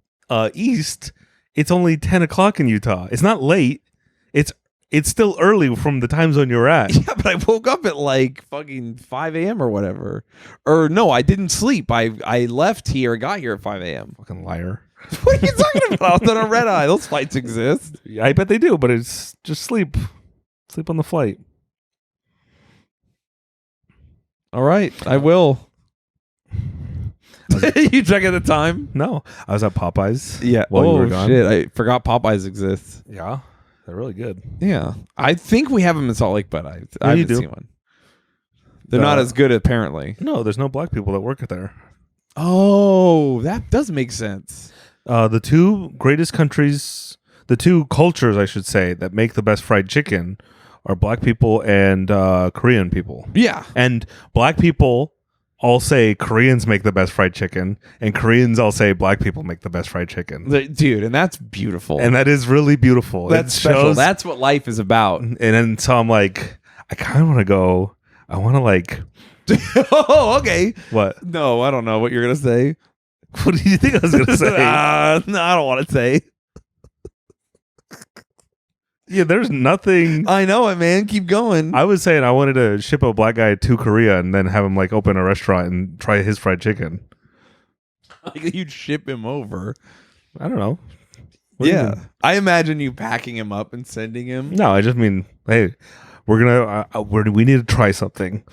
east. It's only 10 o'clock in Utah. It's not late. It's It's still early from the time zone you're at. Yeah, but I woke up at like fucking 5 a.m. or whatever. Or no, I didn't sleep. I left here and got here at 5 a.m. Fucking liar. What are you talking about? I was on a red eye. Those flights exist. Yeah, I bet they do, but it's just sleep. Sleep on the flight. All right, I will. You checking the time? No, I was at Popeyes. Yeah. While you were gone. Shit, I forgot Popeyes exists. Yeah, they're really good. Yeah, I think we have them in Salt Lake, but I haven't do. seen one. They're not as good, apparently. No, there's no black people that work there. Oh, that does make sense. The two greatest countries, the two cultures, I should say, that make the best fried chicken are black people and Korean people. Yeah. And black people all say Koreans make the best fried chicken, and Koreans all say black people make the best fried chicken. Dude, and that's beautiful. And that is really beautiful. That's It special. shows- That's what life is about. And then so I'm like, I kind of want to go. I want to like. Oh, okay. What? No, I don't know what you're gonna say. What do you think I was going to say? No, I don't want to say. Yeah, there's nothing. I know it, man. Keep going. I was saying I wanted to ship a black guy to Korea and then have him like open a restaurant and try his fried chicken. Like you'd ship him over. I don't know. What do you Yeah, mean? I imagine you packing him up and sending him. No, I just mean, hey, we're gonna we need to try something,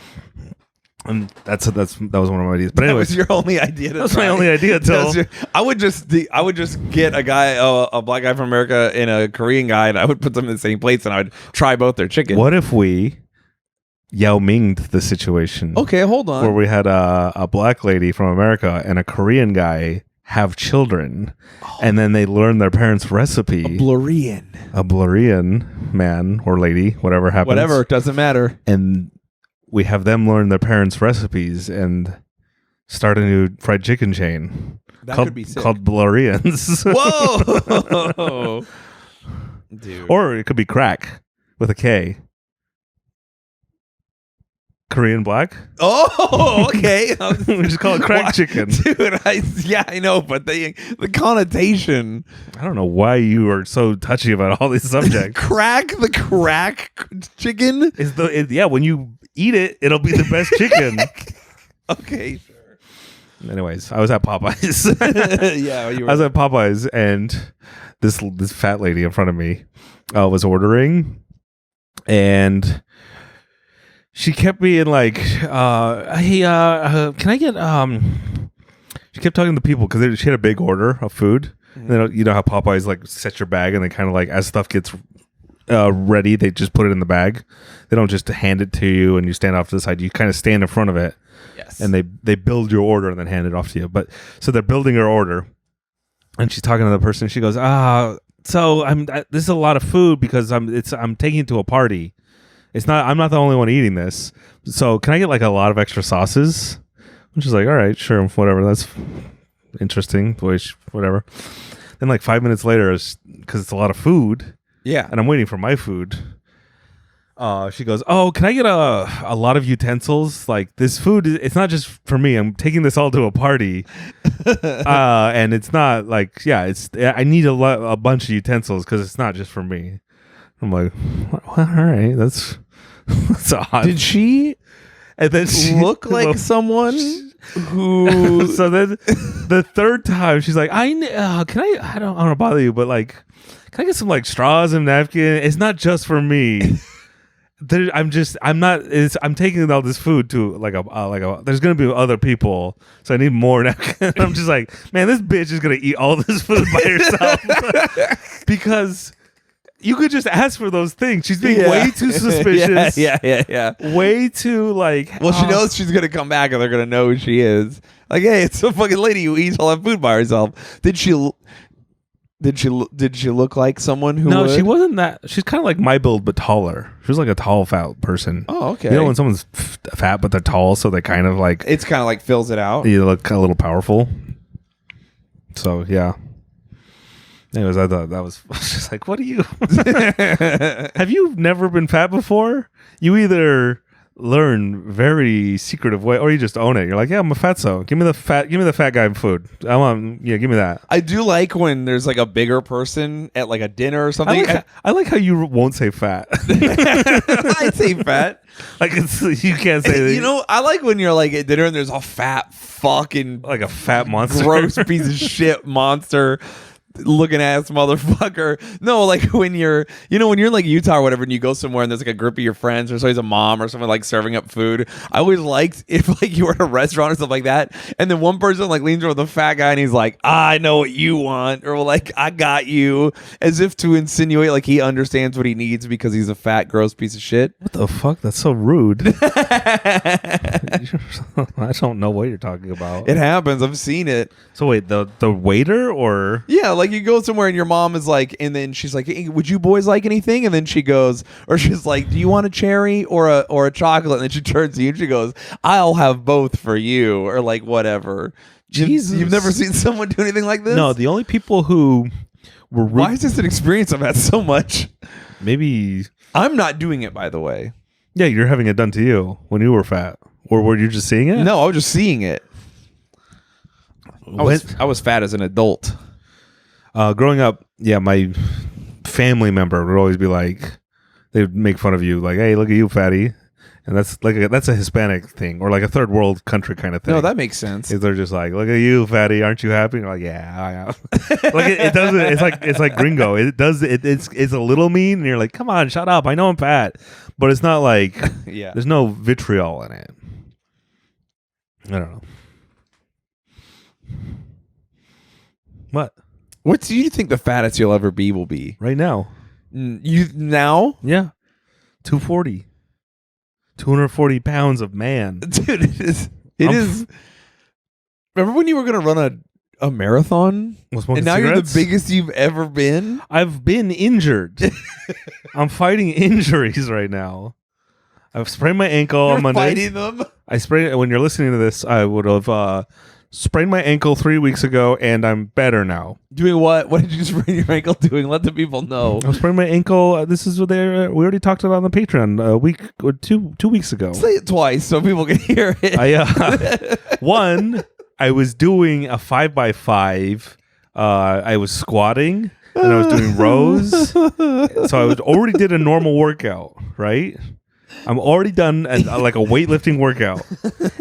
and that was one of my ideas. But That anyways, was your only idea. that was my only idea. Till I would just get a guy, a black guy from America, and a Korean guy, and I would put them in the same plates, and I would try both their chicken. what if we Yao Ming'd the situation? Okay, hold on. Where we had a black lady from America and a Korean guy have children, and then they learn their parents' recipe. Blurian. A Blurian man or lady, whatever happens. Whatever, doesn't matter. And we have them learn their parents' recipes and start a new fried chicken chain. That called, could be sick. called Blurians. Whoa, dude. Or it could be crack with a K. Korean black. Oh, okay. We just call it crack chicken. Dude, I know, but the connotation. I don't know why you are so touchy about all these subjects. Crack chicken? Yeah, when you eat it, it'll be the best chicken. Okay, sure. Anyways, I was at Popeyes. Yeah, I was at Popeyes, and this fat lady in front of me was ordering, and she kept being like, "Hey, can I get?" She kept talking to people because she had a big order of food. Mm-hmm. And then, you know how Popeyes like set your bag, and they kind of like as stuff gets ready, they just put it in the bag. They don't just hand it to you and you stand off to the side. You kind of stand in front of it. Yes. And they build your order and then hand it off to you. But so they're building her order, and she's talking to the person. She goes, so this is a lot of food because I'm taking it to a party. I'm not the only one eating this. So can I get like a lot of extra sauces? And she's like, all right, sure, whatever. That's interesting. Whatever. Then like 5 minutes later, because it's a lot of food. Yeah. And I'm waiting for my food. She goes, oh, can I get a lot of utensils? Like this food, it's not just for me. I'm taking this all to a party. And it's not like, I need a bunch of utensils because it's not just for me. I'm like, well, all right, that's odd. Did she and then she look like someone who? So then the third time she's like, can I don't want to bother you, but like, can I get some like straws and napkin? It's not just for me. I'm taking all this food to there's gonna be other people, so I need more napkin. I'm just like, man, this bitch is gonna eat all this food by herself because you could just ask for those things. She's being way too suspicious. Yeah. Way too like. Well, she knows she's gonna come back and they're gonna know who she is. Like, hey, it's some fucking lady who eats all that food by herself. Did she look like someone who? No, would? she wasn't that. She's kind of like my build, but taller. She was like a tall, fat person. Oh, okay. You know when someone's fat but they're tall, so they kind of like It's kind of like fills it out. you look a little powerful. So yeah. Anyways, I thought that was just like, what do you? Have you never been fat before? You either learn very secretive way, or you just own it. You're like, yeah, I'm a fatso. Give me the fat guy food. give me that. I do like when there's like a bigger person at like a dinner or something. I like how you won't say fat. I say fat. Like you can't say. You know, I like when you're like at dinner and there's a fat fucking like a fat monster, gross piece of shit monster looking ass motherfucker. No, like when you're in like Utah or whatever, and you go somewhere and there's like a group of your friends, or somebody's a mom or someone like serving up food. I always liked if like you were at a restaurant or stuff like that, and then one person like leans over the fat guy and he's like, I know what you want, or like, I got you, as if to insinuate like he understands what he needs because he's a fat gross piece of shit. What the fuck? That's so rude. I don't know what you're talking about. It happens. I've seen it. So wait, the waiter or yeah, like you go somewhere and your mom is like, and then she's like, hey, would you boys like anything? And then she goes, or she's like, do you want a cherry or a chocolate? And then she turns to you and she goes, I'll have both for you, or like whatever. Jesus. You've never seen someone do anything like this? No, the only people who were Why is this an experience I've had so much? Maybe I'm not doing it, by the way. Yeah, you're having it done to you when you were fat, or were you just seeing it? No, I was just seeing it. I was fat as an adult. Growing up, yeah, my family member would always be like, they'd make fun of you, like, "Hey, look at you, fatty," and that's a Hispanic thing, or like a third world country kind of thing. No, that makes sense. They're just like, "Look at you, fatty, aren't you happy?" And you're like, "Yeah, I am." Like it doesn't. It's like gringo. It's a little mean, and you're like, "Come on, shut up. I know I'm fat," but it's not like yeah. There's no vitriol in it. I don't know. What? What do you think the fattest you'll ever be will be? Right now. You now? Yeah. 240. 240 pounds of man. Dude, it is. Remember when you were going to run a marathon? And now you're the biggest you've ever been? I've been injured. I'm fighting injuries right now. I've sprained my ankle on Monday. Fighting them? When you're listening to this, I would have sprained my ankle 3 weeks ago, and I'm better now. Doing what? What did you sprain your ankle doing? Let the people know. I sprained my ankle. This is what we already talked about on the Patreon a week or two weeks ago. Say it twice so people can hear it. One, I was doing a 5x5. I was squatting and I was doing rows. So I already did a normal workout, right? I'm already done like a weightlifting workout,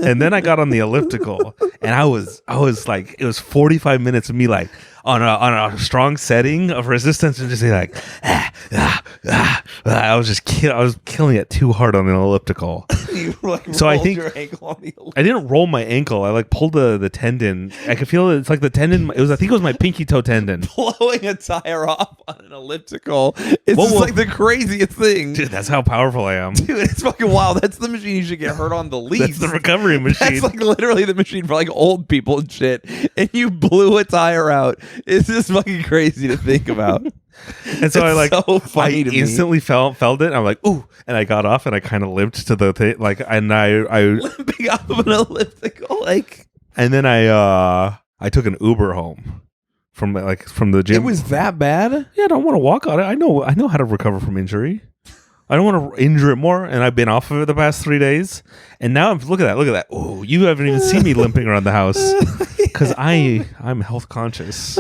and then I got on the elliptical, and I was like, it was 45 minutes of me like on a strong setting of resistance, and just like I was killing it too hard on the elliptical. You like so I think your ankle on the elliptical. I didn't roll my ankle. I like pulled the tendon. I could feel it. It's like the tendon. I think it was my pinky toe tendon. Blowing a tire off on an elliptical. It's just like the craziest thing. Dude, that's how powerful I am. Dude, it's fucking wild. That's the machine you should get hurt on the least. That's the recovery machine. That's like literally the machine for like old people and shit. And you blew a tire out. It's just fucking crazy to think about. And so I instantly felt it. And I'm like, ooh, and I got off and I kind of limped to the thing, like, and I limping off of an elliptical, like, and then I took an Uber home from the gym. It was that bad? Yeah, I don't want to walk on it. I know how to recover from injury. I don't want to injure it more, and I've been off of it the past 3 days. And now look at that. Oh, you haven't even seen me limping around the house because I'm health conscious.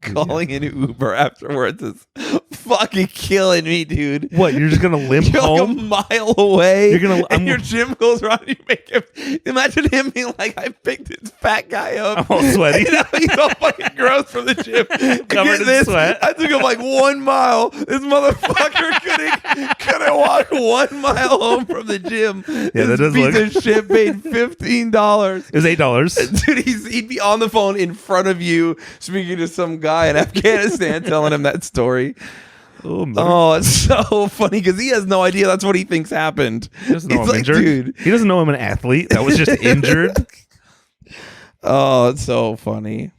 Calling an Uber afterwards is fucking killing me, dude. What? You're just gonna limp you're home? Like a mile away. And your gym goes around. And you make him. Imagine him being like, "I picked this fat guy up. I'm all sweaty. He's all fucking gross from the gym, covered in sweat. I took him like 1 mile. This motherfucker couldn't walk 1 mile home from the gym. Yeah, that does look. Piece of shit paid $15. It was $8. Dude, he'd be on the phone in front of you, speaking to some guy in Afghanistan, telling him that story. Oh, it's so funny because he has no idea that's what he thinks happened. He doesn't know I'm injured. Dude. He doesn't know I'm an athlete that was just injured. Oh, it's so funny.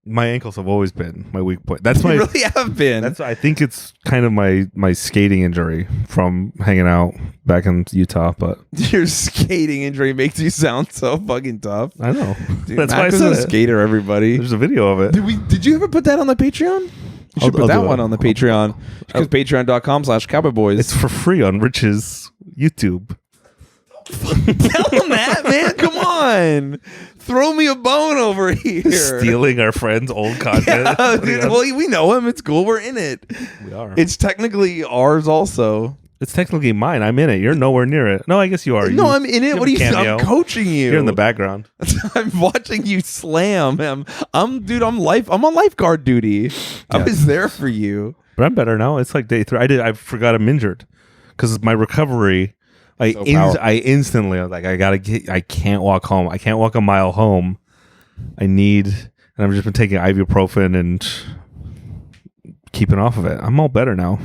My ankles have always been my weak point. They really have been. I think it's kind of my skating injury from hanging out back in Utah. But your skating injury makes you sound so fucking tough. I know. Dude, that's Mac why I was said a skater. Everybody, there's a video of it. Did you ever put that on the Patreon? You should put that one on the Patreon. Because patreon.com/cowboyboys. It's for free on Rich's YouTube. Tell him that, man. Come on. Throw me a bone over here. Stealing our friends' old content. Yeah, dude, well, we know him. It's cool. We're in it. We are. It's technically ours also. It's technically mine. I'm in it. You're nowhere near it. No, I guess you are. No, I'm in it. have What a are you saying? cameo. I'm coaching you. You're in the background. I'm watching you slam him. I'm on lifeguard duty. I was there for you. But I'm better now. It's like day 3. I forgot I'm injured because my recovery. I instantly I was like, I can't walk home. I can't walk a mile home. And I've just been taking ibuprofen and keeping off of it. I'm all better now.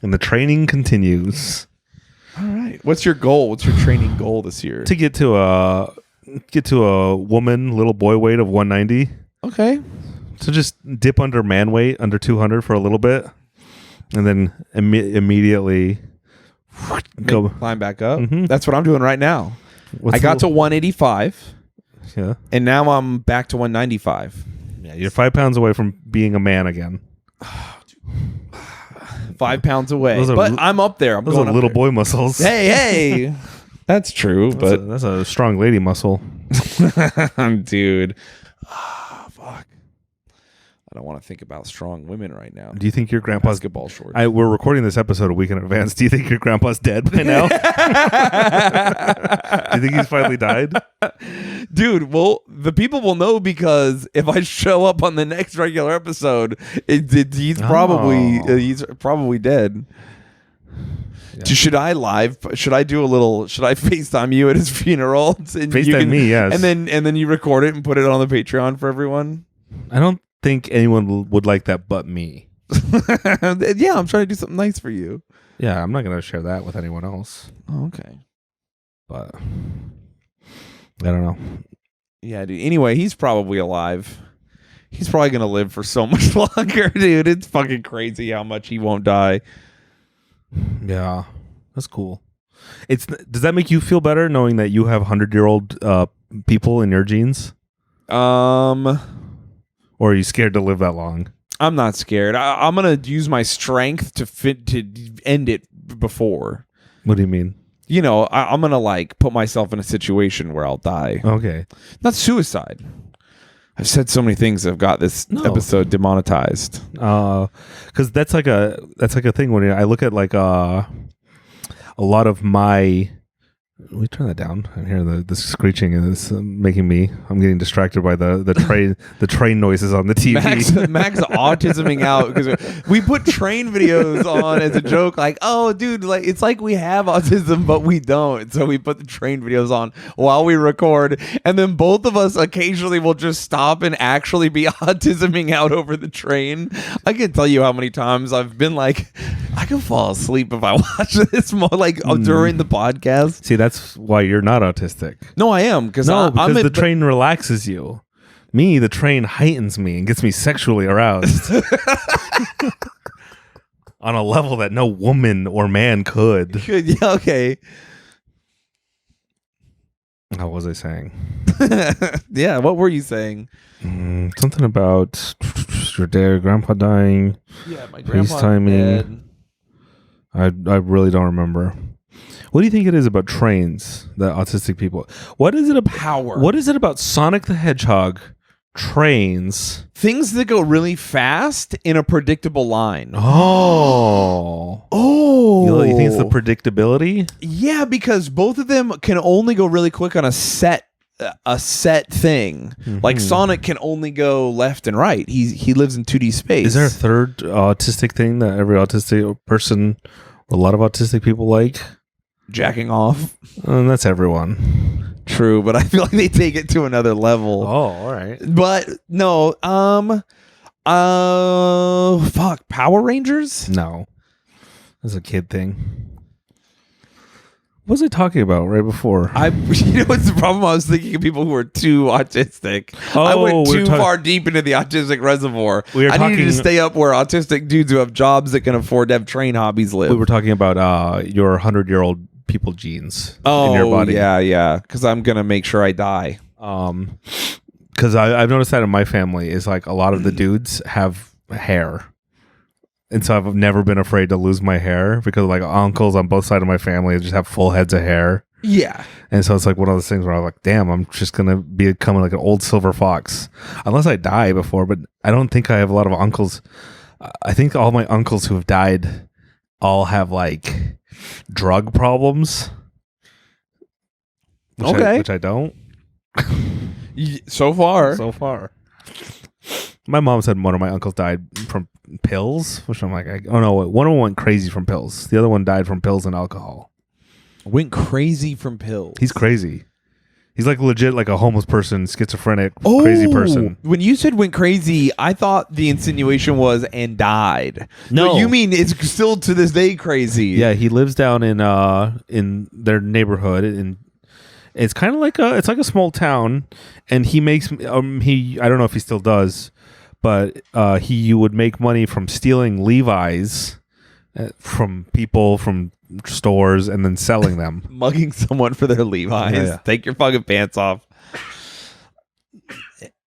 And the training continues. All right. What's your goal? What's your training goal this year? To get to a woman, little boy weight of 190. Okay. So just dip under man weight, under 200 for a little bit. And then immediately go climb back up. Mm-hmm. That's what I'm doing right now. I got to 185. Yeah. And now I'm back to 195. Yeah, you're 5 pounds away from being a man again. 5 pounds away. Those are But I'm up there. I'm Those going are up little there. boy muscles. Hey. That's true, but That's a strong lady muscle. dude. Fuck. I don't want to think about strong women right now. Do you think your grandpa's Basketball shorts. We're recording this episode a week in advance. Do you think your grandpa's dead by now? Do you think he's finally died? Dude, well, the people will know because if I show up on the next regular episode, he's probably dead. Yeah. Should I FaceTime you at his funeral? And FaceTime me, yes. And then you record it and put it on the Patreon for everyone? I don't think anyone would like that but me. Yeah, I'm trying to do something nice for you. Yeah, I'm not going to share that with anyone else. Oh, okay. But I don't know. Yeah, dude. Anyway, he's probably alive. He's probably going to live for so much longer, dude. It's fucking crazy how much he won't die. Yeah, that's cool. Does that make you feel better knowing that you have 100-year-old people in your genes? Or are you scared to live that long? I'm not scared. I'm gonna use my strength to end it before. What do you mean? You know, I'm gonna like put myself in a situation where I'll die. Okay. Not suicide. I've said so many things that have got this episode demonetized. Because that's like a thing when I look at like a lot of my. Let me turn that down. I'm hearing the screeching and it's making me. I'm getting distracted by the train noises on the TV. Max autisming out because we put train videos on as a joke. Like, oh, dude, like it's like we have autism, but we don't. So we put the train videos on while we record, and then both of us occasionally will just stop and actually be autisming out over the train. I can't tell you how many times I've been like, I can fall asleep if I watch this more like during the podcast. See, that's why you're not autistic. No, I am because the train relaxes you. Me, the train heightens me and gets me sexually aroused on a level that no woman or man could. Yeah, okay. How was I saying? Yeah, what were you saying? Something about your dad, grandpa dying. Yeah, my grandpa's FaceTiming. dead. I really don't remember. What do you think it is about trains that autistic people? What is it about Power? What is it about Sonic the Hedgehog, trains? Things that go really fast in a predictable line. Oh. You think it's the predictability? Yeah, because both of them can only go really quick on a set thing. Mm-hmm. Like Sonic can only go left and right. He lives in 2D space. Is there a third autistic thing that every autistic person, or a lot of autistic people like? Jacking off? That's everyone. True, but I feel like they take it to another level. Oh, all right. But no, fuck, Power Rangers? No. That's a kid thing. What was I talking about right before? You know what's the problem? I was thinking of people who are too autistic. I went too far deep into the autistic reservoir. I needed to stay up where autistic dudes who have jobs that can afford to have train hobbies live. We were talking about your 100-year-old people genes in your body. Yeah. Because I'm gonna make sure I die. Because I've noticed that in my family is like a lot of the dudes have hair. And so I've never been afraid to lose my hair because like uncles on both sides of my family just have full heads of hair. Yeah. And so it's like one of those things where I'm like, damn, I'm just going to become like an old silver fox. Unless I die before, but I don't think I have a lot of uncles. I think all my uncles who have died all have like drug problems. Which I don't. So far. So far. My mom said one of my uncles died from pills, which I'm like, oh no, one of them went crazy from pills. The other one died from pills and alcohol. Went crazy from pills. He's crazy. He's like legit like a homeless person, schizophrenic, crazy person. When you said went crazy, I thought the insinuation was and died. No. But you mean it's still to this day crazy. Yeah, he lives down in their neighborhood, and it's kind of like it's like a small town, and he makes I don't know if he still does, but he would make money from stealing Levi's from people from stores and then selling them. Mugging someone for their Levi's. Yeah. Take your fucking pants off.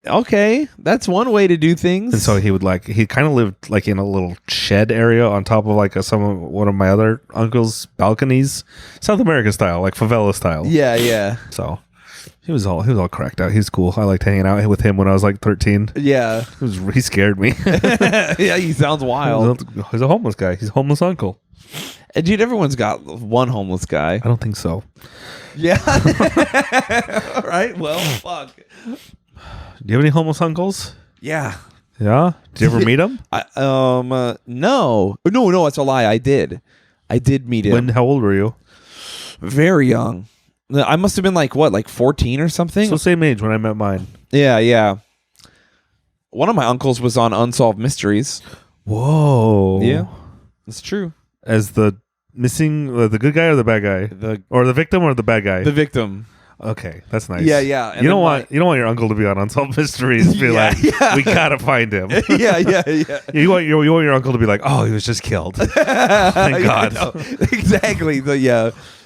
Okay, that's one way to do things. And so he kind of lived like in a little shed area on top of like one of my other uncle's balconies, South American style, like favela style. Yeah. So he was all cracked out. He was cool. I liked hanging out with him when I was like 13. Yeah. He scared me. Yeah, he sounds wild. He's a homeless guy. He's a homeless uncle. Dude, everyone's got one homeless guy. I don't think so. Yeah. All right. Well, fuck. Do you have any homeless uncles? Yeah. Yeah. Did you ever meet him? No, that's a lie. I did meet him. How old were you? Very young. I must have been like 14 or something. So same age when I met mine. Yeah. One of my uncles was on Unsolved Mysteries. Whoa. Yeah, it's true. As the missing, the good guy or the bad guy, or the victim or the bad guy? The victim. Okay, that's nice. Yeah. And you don't want your uncle to be on Unsolved Mysteries. Be we gotta find him. Yeah. You want your uncle to be like, oh, he was just killed. Thank God. No, exactly.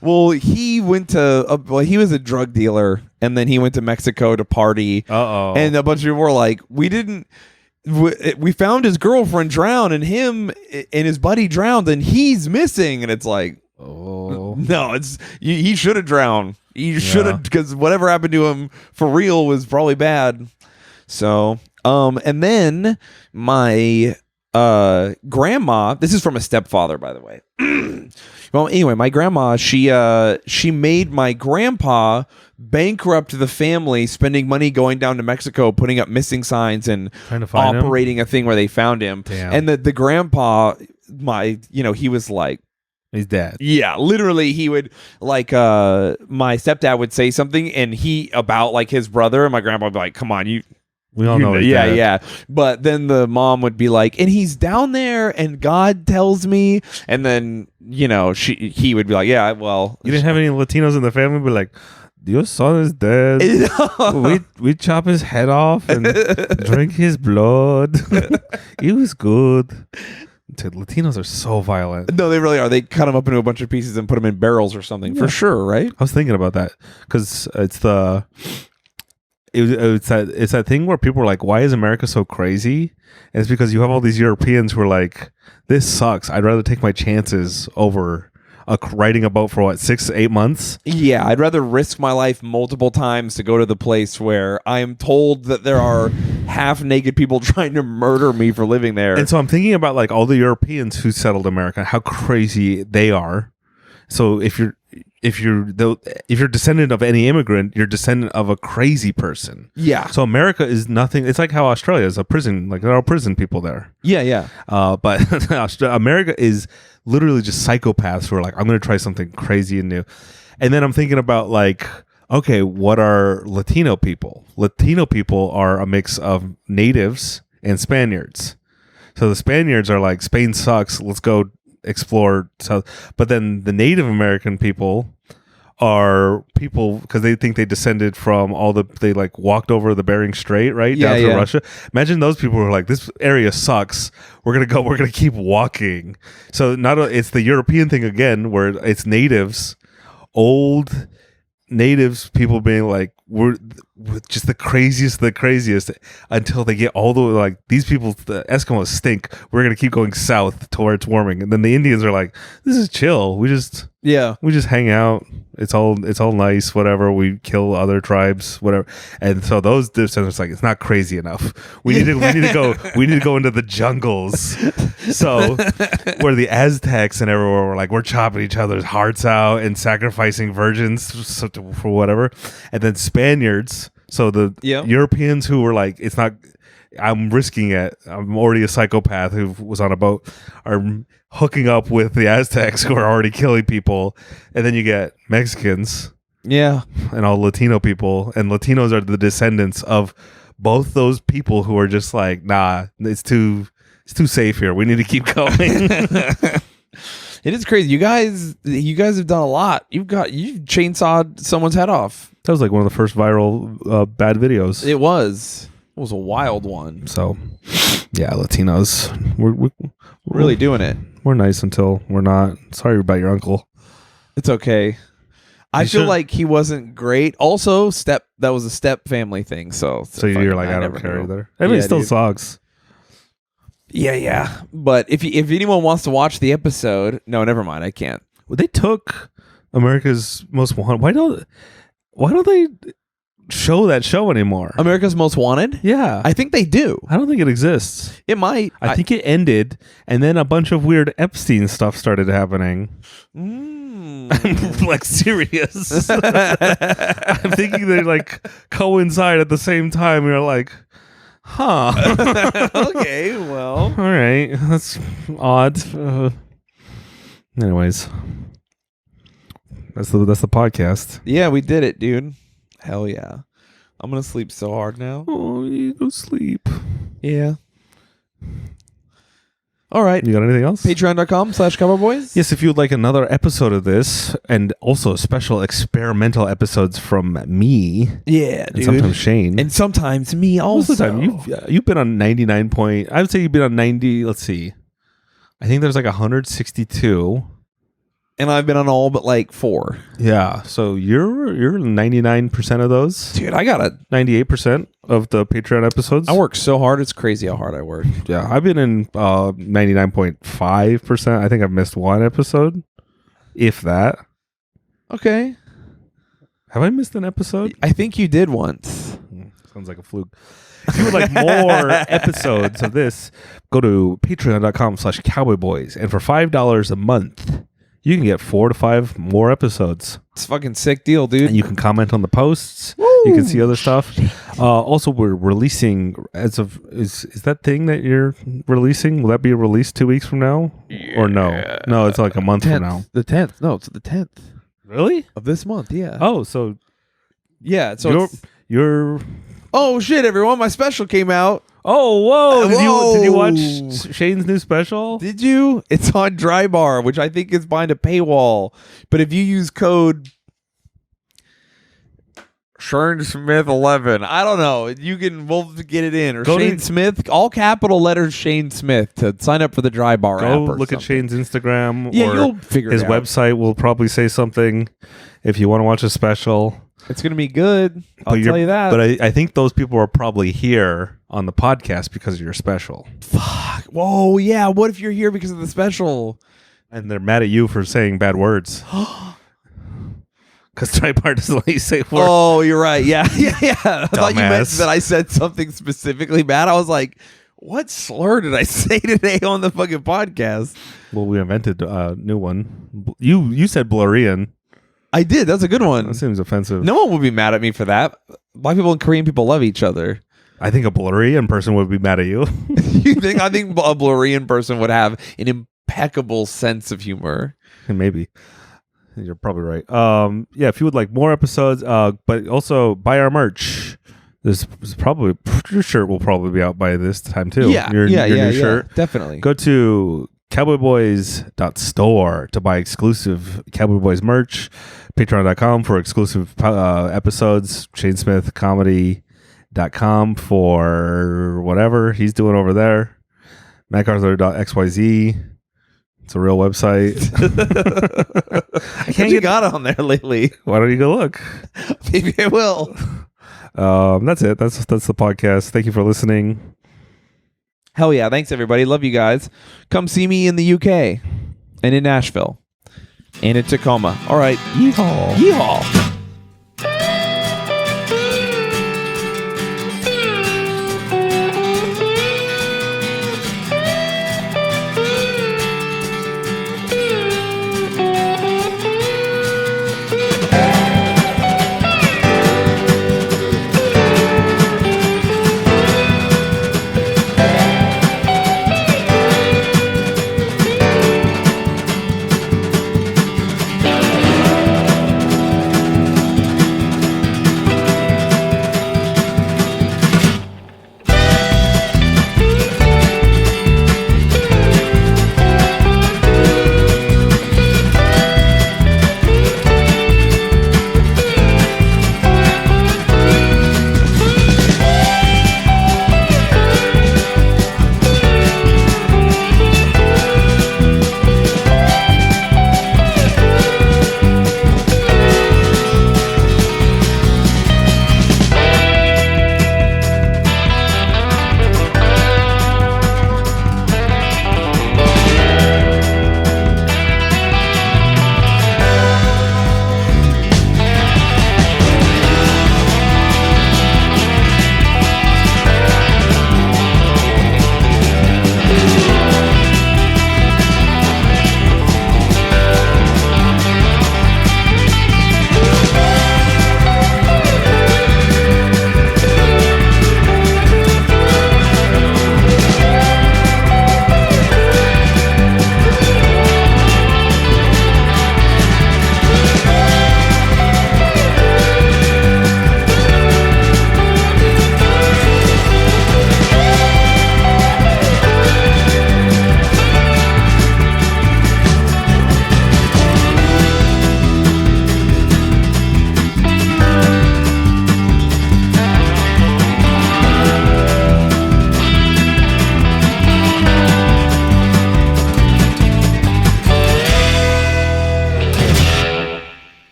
Well, he went to he was a drug dealer, and then he went to Mexico to party. And a bunch of people were like, we found his girlfriend drowned, and him and his buddy drowned, and he's missing. And it's like, no, he should have drowned. He should have, because whatever happened to him for real was probably bad. So, and then my grandma. This is from a stepfather, by the way. Well, anyway, my grandma, she made my grandpa bankrupt the family, spending money going down to Mexico, putting up missing signs, and operating a thing where they found him. Damn. And the grandpa, he was like, he's dead. Yeah, literally, he would my stepdad would say something, and about like his brother, and my grandpa would be like, "Come on, we all know he's dead." Yeah. But then the mom would be like, and he's down there, and God tells me. And then, he would be like, yeah, well. You didn't have any Latinos in the family, but like, your son is dead. we chop his head off and drink his blood. It was good. Dude, Latinos are so violent. No, they really are. They cut them up into a bunch of pieces and put them in barrels or something, for sure, right? I was thinking about that because it's that thing where people are like, why is America so crazy? And it's because you have all these Europeans who are like, this sucks. I'd rather take my chances over riding a boat for 6 to 8 months. Yeah, I'd rather risk my life multiple times to go to the place where I am told that there are half-naked people trying to murder me for living there. And so I'm thinking about like all the Europeans who settled America, how crazy they are. So if you're descendant of any immigrant, you're descendant of a crazy person. Yeah. So America is nothing. It's like how Australia is a prison. Like there are prison people there. Yeah. But America is literally just psychopaths who are like, I'm going to try something crazy and new. And then I'm thinking about like, okay, what are Latino people? Latino people are a mix of natives and Spaniards. So the Spaniards are like, Spain sucks. Let's go explore south. But then the Native American people are people because they think they descended from they like walked over the Bering Strait, right? Down to Russia. Imagine those people who are like, this area sucks. We're gonna keep walking. So it's the European thing again, where it's natives, old natives, people being like, we're with just the craziest of the craziest until they get all the way, like, these people, the Eskimos stink. We're going to keep going south to where it's warming. And then the Indians are like, this is chill. We just hang out. It's all nice, whatever. We kill other tribes, whatever. And so those descendants like, it's not crazy enough. We need to go into the jungles. So where the Aztecs and everywhere were like, we're chopping each other's hearts out and sacrificing virgins for whatever. And then Spaniards, so the Europeans who were like, it's not, I'm risking it, I'm already a psychopath who was on a boat, are hooking up with the Aztecs who are already killing people. And then you get Mexicans and all Latino people, and Latinos are the descendants of both those people who are just like, nah, it's too safe here, we need to keep going. It is crazy. You guys have done a lot. You've chainsawed someone's head off. That was like one of the first viral bad videos. It was a wild one. So yeah, Latinos, we're really doing it. We're nice until we're not. Sorry about your uncle. It's okay. I feel like he wasn't great. Also, that was a step family thing. So you're like, I don't care either. I mean, it still sucks. Yeah. But if anyone wants to watch the episode, no, never mind. I can't. Well, they took America's Most Wanted. Why don't they show that show anymore? America's Most Wanted? Yeah. I think they do. I don't think it exists. It might. I think it ended, and then a bunch of weird Epstein stuff started happening. I'm like serious. I'm thinking they like coincide at the same time. You're like, huh. Okay, well. All right. That's odd. Anyways. That's the podcast. Yeah, we did it, dude. Hell yeah. I'm going to sleep so hard now. Oh, you go sleep. Yeah. All right. You got anything else? Patreon.com/CowboyBoys. Yes, if you would like another episode of this, and also special experimental episodes from me. Yeah, and sometimes Shayne. And sometimes me also. Most of the time, you've been on 99 point. I would say you've been on 90. Let's see. I think there's like 162. And I've been on all but like 4. Yeah, so you're 99% of those. Dude, I got 98% of the Patreon episodes. I work so hard. It's crazy how hard I work. Yeah, I've been in 99.5%. I think I've missed one episode, if that. Okay. Have I missed an episode? I think you did once. Sounds like a fluke. If you would like more episodes of this, go to patreon.com/cowboyboys. And for $5 a month, you can get 4 to 5 more episodes. It's a fucking sick deal, dude. And you can comment on the posts. Woo! You can see other stuff. Also, we're releasing is that thing that you're releasing? Will that be released 2 weeks from now? Yeah. Or no? No, it's like a month from now. The 10th. No, it's the 10th. Really? Of this month, yeah. Oh, so yeah. So you're. Oh shit! Everyone, my special came out. Oh, whoa. Did you watch Shayne's new special? Did you? It's on Dry Bar, which I think is behind a paywall. But if you use code Shayne Smith 11, I don't know, we'll get it in. Or Shayne Smith, all capital letters Shayne Smith to sign up for the Dry Bar app. Go look at Shayne's Instagram. Yeah, or you'll figure it out. His website will probably say something if you want to watch a special. It's going to be good. I'll tell you that. But I think those people are probably here on the podcast because of your special. Fuck. Whoa, yeah. What if you're here because of the special? And they're mad at you for saying bad words. Because Tripart doesn't let you say words. Oh, you're right. Yeah. I thought you meant that I said something specifically bad. I was like, what slur did I say today on the fucking podcast? Well, we invented a new one. You said Blurian. I did. That's a good one. That seems offensive. No one would be mad at me for that. Black people and Korean people love each other. I think a Blurian person would be mad at you. You think? I think a Blurian person would have an impeccable sense of humor. Maybe. You're probably right. Yeah, if you would like more episodes, but also buy our merch. This is probably, your shirt will probably be out by this time too. Yeah, your new shirt. Definitely. Go to cowboyboys.store to buy exclusive Cowboy Boys merch. Patreon.com for exclusive episodes. ShaneSmithComedy.com for whatever he's doing over there. MacArthur.xyz. It's a real website. I can't get got on there lately. Why don't you go look? Maybe I will. That's it. That's the podcast. Thank you for listening. Hell yeah. Thanks, everybody. Love you guys. Come see me in the UK and in Nashville and in Tacoma. All right. Yeehaw. Yeehaw.